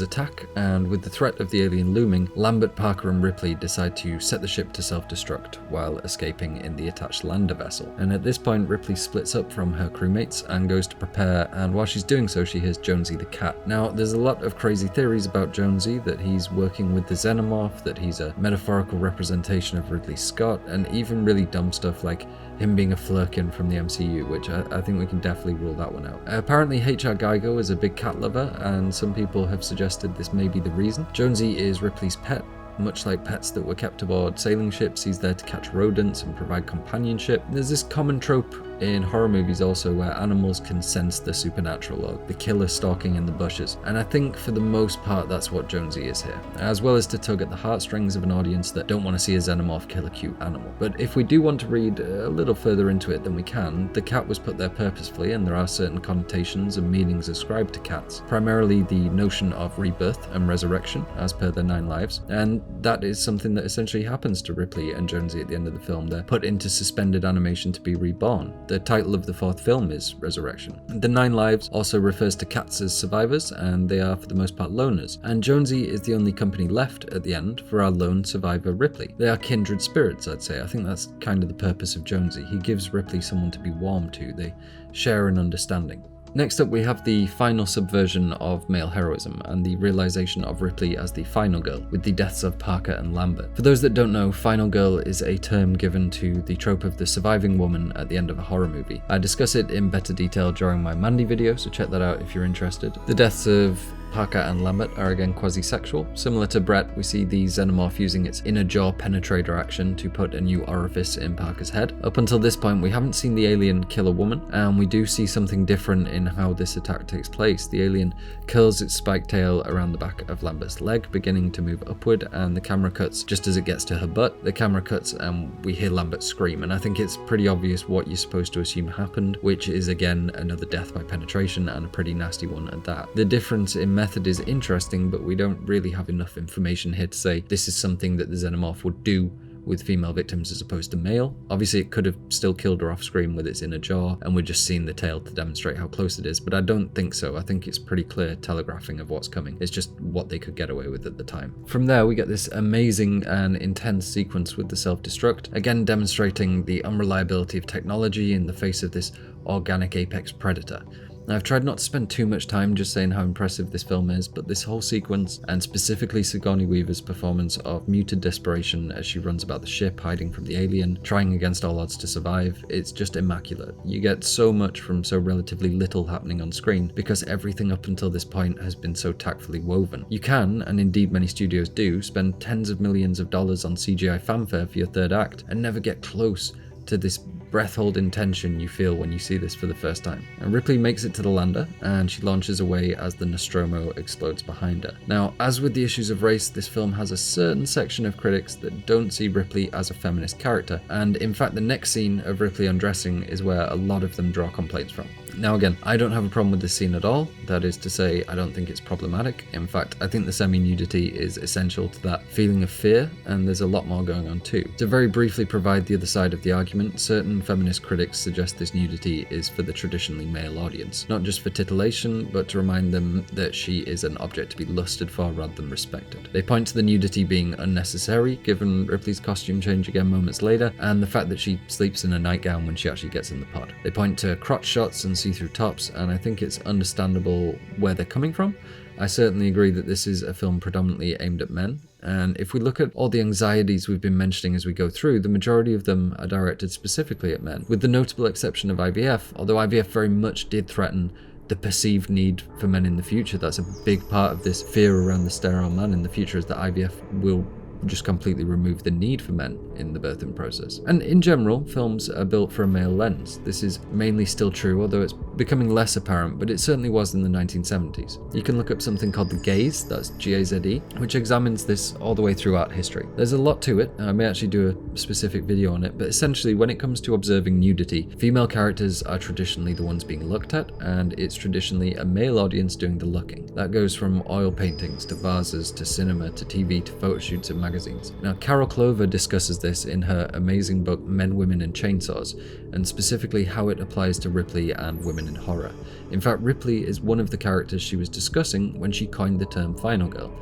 attack, and with the threat of the alien looming, Lambert, Parker and Ripley decide to set the ship to self-destruct while escaping in the attached lander vessel. And at this point, Ripley splits up from her crewmates and goes to prepare, and while she's doing so, she hears Jonesy the Cat. Now, there's a lot of crazy theories about Jonesy, that he's working with the Xenomorph, that he's a metaphorical representation of Ridley Scott, and even really dumb stuff like him being a Flurkin from the MCU, which I think we can definitely rule that one out. Apparently, H.R. Geiger is a big cat lover, and some people have suggested this may be the reason. Jonesy is Ripley's pet. Much like pets that were kept aboard sailing ships, he's there to catch rodents and provide companionship. There's this common trope in horror movies also where animals can sense the supernatural or the killer stalking in the bushes, and I think for the most part that's what Jonesy is here, as well as to tug at the heartstrings of an audience that don't want to see a Xenomorph kill a cute animal. But if we do want to read a little further into it than we can, the cat was put there purposefully, and there are certain connotations and meanings ascribed to cats, primarily the notion of rebirth and resurrection as per their 9 lives, and that is something that essentially happens to Ripley and Jonesy at the end of the film. They're put into suspended animation to be reborn. The title of the 4th film is Resurrection. The 9 lives also refers to cats as survivors, and they are for the most part loners, and Jonesy is the only company left at the end for our lone survivor Ripley. They are kindred spirits, I'd say. I think that's kind of the purpose of Jonesy. He gives Ripley someone to be warm to. They share an understanding. Next up we have the final subversion of male heroism and the realization of Ripley as the final girl, with the deaths of Parker and Lambert. For those that don't know, final girl is a term given to the trope of the surviving woman at the end of a horror movie. I discuss it in better detail during my Mandy video, so check that out if you're interested. The deaths of Parker and Lambert are again quasi-sexual. Similar to Brett, we see the Xenomorph using its inner jaw penetrator action to put a new orifice in Parker's head. Up until this point, we haven't seen the alien kill a woman, and we do see something different in how this attack takes place. The alien curls its spiked tail around the back of Lambert's leg, beginning to move upward, and the camera cuts just as it gets to her butt. The camera cuts and we hear Lambert scream, and I think it's pretty obvious what you're supposed to assume happened, which is again another death by penetration, and a pretty nasty one at that. The difference in method is interesting, but we don't really have enough information here to say this is something that the Xenomorph would do with female victims as opposed to male. Obviously it could have still killed her off screen with its inner jaw, and we're just seeing the tail to demonstrate how close it is, but I don't think so. I think it's pretty clear telegraphing of what's coming. It's just what they could get away with at the time. From there we get this amazing and intense sequence with the self-destruct, again demonstrating the unreliability of technology in the face of this organic apex predator. Now, I've tried not to spend too much time just saying how impressive this film is, but this whole sequence, and specifically Sigourney Weaver's performance of muted desperation as she runs about the ship hiding from the alien, trying against all odds to survive, it's just immaculate. You get so much from so relatively little happening on screen, because everything up until this point has been so tactfully woven. You can, and indeed many studios do, spend tens of millions of dollars on CGI fanfare for your third act, and never get close to this breath-holding tension you feel when you see this for the first time. And Ripley makes it to the lander, and she launches away as the Nostromo explodes behind her. Now, as with the issues of race, this film has a certain section of critics that don't see Ripley as a feminist character, and in fact the next scene of Ripley undressing is where a lot of them draw complaints from. Now again, I don't have a problem with this scene at all. That is to say, I don't think it's problematic. In fact, I think the semi-nudity is essential to that feeling of fear, and there's a lot more going on too. To very briefly provide the other side of the argument, certain feminist critics suggest this nudity is for the traditionally male audience, not just for titillation, but to remind them that she is an object to be lusted for rather than respected. They point to the nudity being unnecessary, given Ripley's costume change again moments later, and the fact that she sleeps in a nightgown when she actually gets in the pod. They point to crotch shots and see-through tops, and I think it's understandable where they're coming from. I certainly agree that this is a film predominantly aimed at men, and if we look at all the anxieties we've been mentioning as we go through, the majority of them are directed specifically at men, with the notable exception of I.V.F, although I.V.F very much did threaten the perceived need for men in the future. That's a big part of this fear around the sterile man in the future, is that I.V.F will just completely remove the need for men in the birthing process. And in general, films are built for a male lens. This is mainly still true, although it's becoming less apparent, but it certainly was in the 1970s. You can look up something called the Gaze, that's G-A-Z-E, which examines this all the way throughout history. There's a lot to it, I may actually do a specific video on it, but essentially when it comes to observing nudity, female characters are traditionally the ones being looked at, and it's traditionally a male audience doing the looking. That goes from oil paintings to vases to cinema to TV to photo shoots and magazines. Now, Carol Clover discusses this in her amazing book Men, Women and Chainsaws, and specifically how it applies to Ripley and women in horror. In fact, Ripley is one of the characters she was discussing when she coined the term final girl.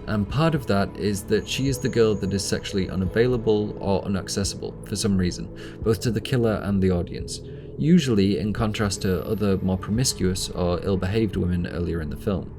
And part of that is that she is the girl that is sexually unavailable or inaccessible for some reason, both to the killer and the audience. Usually in contrast to other more promiscuous or ill-behaved women earlier in the film.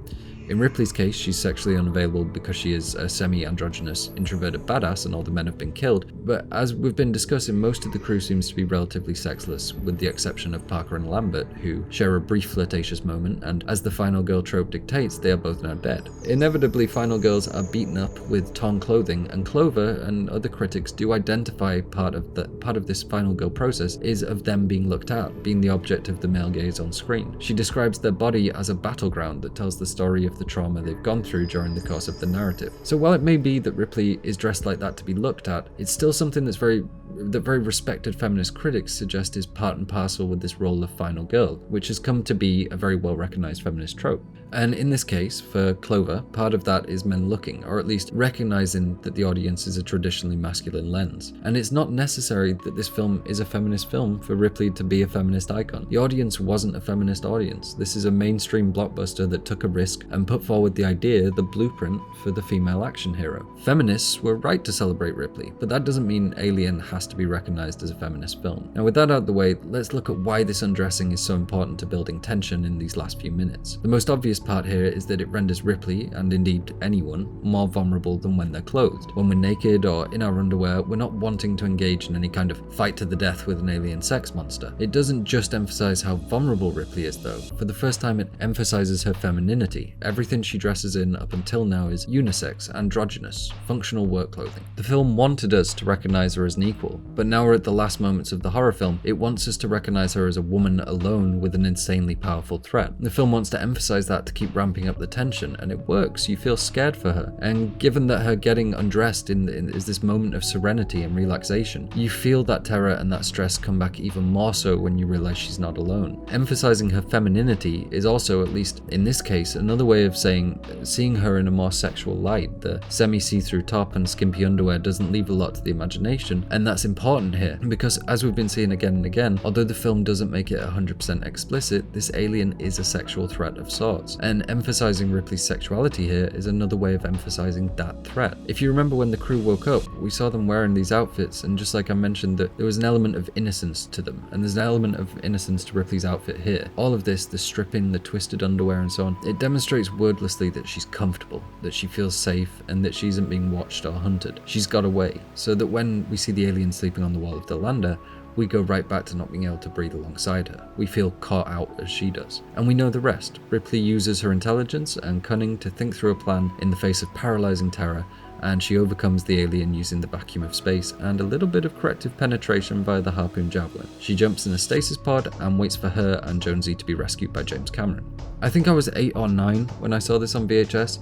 In Ripley's case, she's sexually unavailable because she is a semi-androgynous, introverted badass and all the men have been killed, but as we've been discussing, most of the crew seems to be relatively sexless, with the exception of Parker and Lambert, who share a brief flirtatious moment, and as the final girl trope dictates, they are both now dead. Inevitably, final girls are beaten up with torn clothing, and Clover and other critics do identify part of this final girl process is of them being looked at, being the object of the male gaze on screen. She describes their body as a battleground that tells the story of the trauma they've gone through during the course of the narrative. So while it may be that Ripley is dressed like that to be looked at, it's still something that very respected feminist critics suggest is part and parcel with this role of final girl, which has come to be a very well recognized feminist trope. And in this case, for Clover, part of that is men looking, or at least recognizing that the audience is a traditionally masculine lens. And it's not necessary that this film is a feminist film for Ripley to be a feminist icon. The audience wasn't a feminist audience. This is a mainstream blockbuster that took a risk and put forward the idea, the blueprint, for the female action hero. Feminists were right to celebrate Ripley, but that doesn't mean Alien has to be recognized as a feminist film. Now with that out of the way, let's look at why this undressing is so important to building tension in these last few minutes. The most obvious part here is that it renders Ripley, and indeed anyone, more vulnerable than when they're clothed. When we're naked or in our underwear, we're not wanting to engage in any kind of fight to the death with an alien sex monster. It doesn't just emphasize how vulnerable Ripley is though. For the first time it emphasizes her femininity. Everything she dresses in up until now is unisex, androgynous, functional work clothing. The film wanted us to recognize her as an equal, but now we're at the last moments of the horror film. It wants us to recognize her as a woman alone with an insanely powerful threat. The film wants to emphasize that to keep ramping up the tension, and it works. You feel scared for her, and given that her getting undressed is this moment of serenity and relaxation, you feel that terror and that stress come back even more so when you realize she's not alone. Emphasizing her femininity is also, at least in this case, another way of seeing her in a more sexual light. The semi-see-through top and skimpy underwear doesn't leave a lot to the imagination, and that's important here because, as we've been seeing again and again, although the film doesn't make it 100% explicit, this alien is a sexual threat of sorts, and emphasizing Ripley's sexuality here is another way of emphasizing that threat. If you remember when the crew woke up, we saw them wearing these outfits, and just like I mentioned, that there was an element of innocence to them, and there's an element of innocence to Ripley's outfit here. All of this, the stripping, the twisted underwear and so on, it demonstrates wordlessly that she's comfortable, that she feels safe, and that she isn't being watched or hunted. She's got away, so that when we see the alien sleeping on the wall of the lander, we go right back to not being able to breathe alongside her. We feel caught out as she does. And we know the rest. Ripley uses her intelligence and cunning to think through a plan in the face of paralyzing terror, and she overcomes the alien using the vacuum of space and a little bit of corrective penetration via the harpoon javelin. She jumps in a stasis pod and waits for her and Jonesy to be rescued by James Cameron. I think I was 8 or 9 when I saw this on VHS,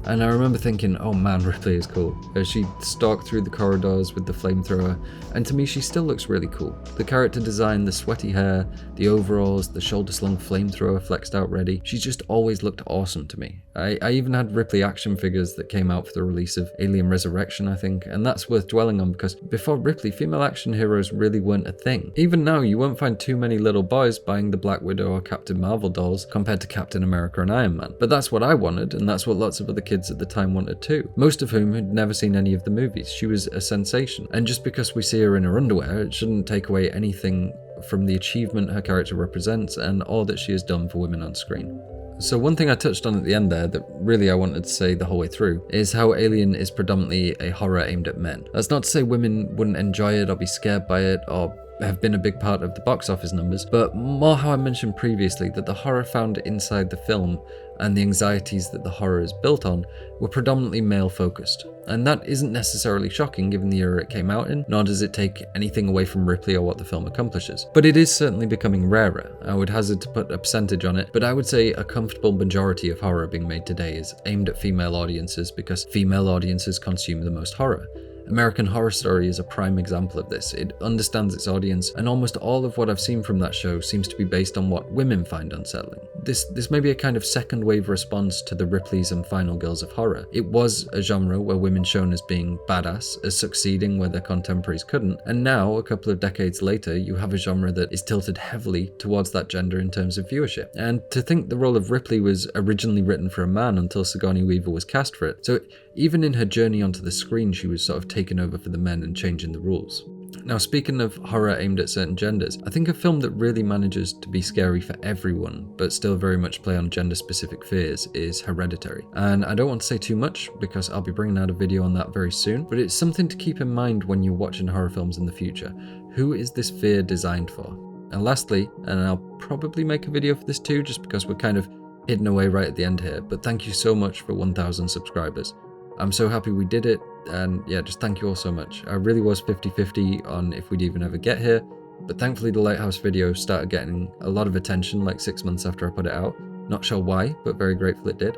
and I remember thinking, oh man, Ripley is cool. As she stalked through the corridors with the flamethrower, and to me she still looks really cool. The character design, the sweaty hair, the overalls, the shoulder-slung flamethrower flexed out ready, she's just always looked awesome to me. I even had Ripley action figures that came out for the release of Alien Resurrection, I think, and that's worth dwelling on because before Ripley, female action heroes really weren't a thing. Even now, you won't find too many little boys buying the Black Widow or Captain Marvel dolls compared to Captain America and Iron Man. But that's what I wanted, and that's what lots of other kids at the time wanted too. Most of whom had never seen any of the movies. She was a sensation, and just because we see her in her underwear, it shouldn't take away anything from the achievement her character represents and all that she has done for women on screen. So one thing I touched on at the end there that really I wanted to say the whole way through is how Alien is predominantly a horror aimed at men. That's not to say women wouldn't enjoy it or be scared by it or have been a big part of the box office numbers, but more how I mentioned previously that the horror found inside the film and the anxieties that the horror is built on were predominantly male focused. And that isn't necessarily shocking given the era it came out in, nor does it take anything away from Ripley or what the film accomplishes. But it is certainly becoming rarer. I would hazard to put a percentage on it, but I would say a comfortable majority of horror being made today is aimed at female audiences because female audiences consume the most horror. American Horror Story is a prime example of this. It understands its audience, and almost all of what I've seen from that show seems to be based on what women find unsettling. This may be a kind of second wave response to the Ripleys and final girls of horror. It was a genre where women shown as being badass, as succeeding where their contemporaries couldn't, and now, a couple of decades later, you have a genre that is tilted heavily towards that gender in terms of viewership. And to think the role of Ripley was originally written for a man until Sigourney Weaver was cast for it. So even in her journey onto the screen, she was sort of taken over for the men and changing the rules. Now, speaking of horror aimed at certain genders, I think a film that really manages to be scary for everyone, but still very much play on gender-specific fears, is Hereditary. And I don't want to say too much, because I'll be bringing out a video on that very soon, but it's something to keep in mind when you're watching horror films in the future. Who is this fear designed for? And lastly, and I'll probably make a video for this too, just because we're kind of hidden away right at the end here, but thank you so much for 1,000 subscribers. I'm so happy we did it, and yeah, just thank you all so much. I really was 50-50 on if we'd even ever get here, but thankfully the Lighthouse video started getting a lot of attention like 6 months after I put it out. Not sure why, but very grateful it did.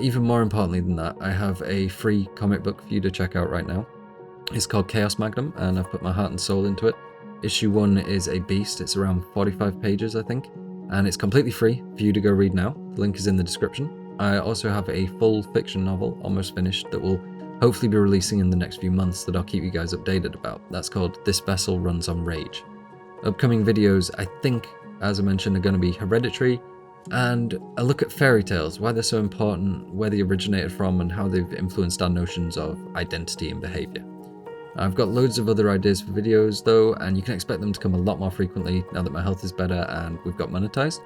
Even more importantly than that, I have a free comic book for you to check out right now. It's called Chaos Magnum, and I've put my heart and soul into it. Issue 1 is a beast, it's around 45 pages I think, and it's completely free for you to go read now. The link is in the description. I also have a full fiction novel, almost finished, that will hopefully be releasing in the next few months that I'll keep you guys updated about. That's called This Vessel Runs on Rage. Upcoming videos, I think, as I mentioned, are going to be Hereditary, and a look at fairy tales, why they're so important, where they originated from, and how they've influenced our notions of identity and behaviour. I've got loads of other ideas for videos though, and you can expect them to come a lot more frequently now that my health is better and we've got monetized.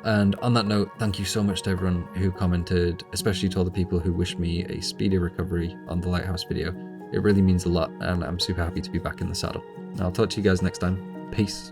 And on that note, thank you so much to everyone who commented, especially to all the people who wished me a speedy recovery on the Lighthouse video. It really means a lot, and I'm super happy to be back in the saddle. I'll talk to you guys next time. Peace.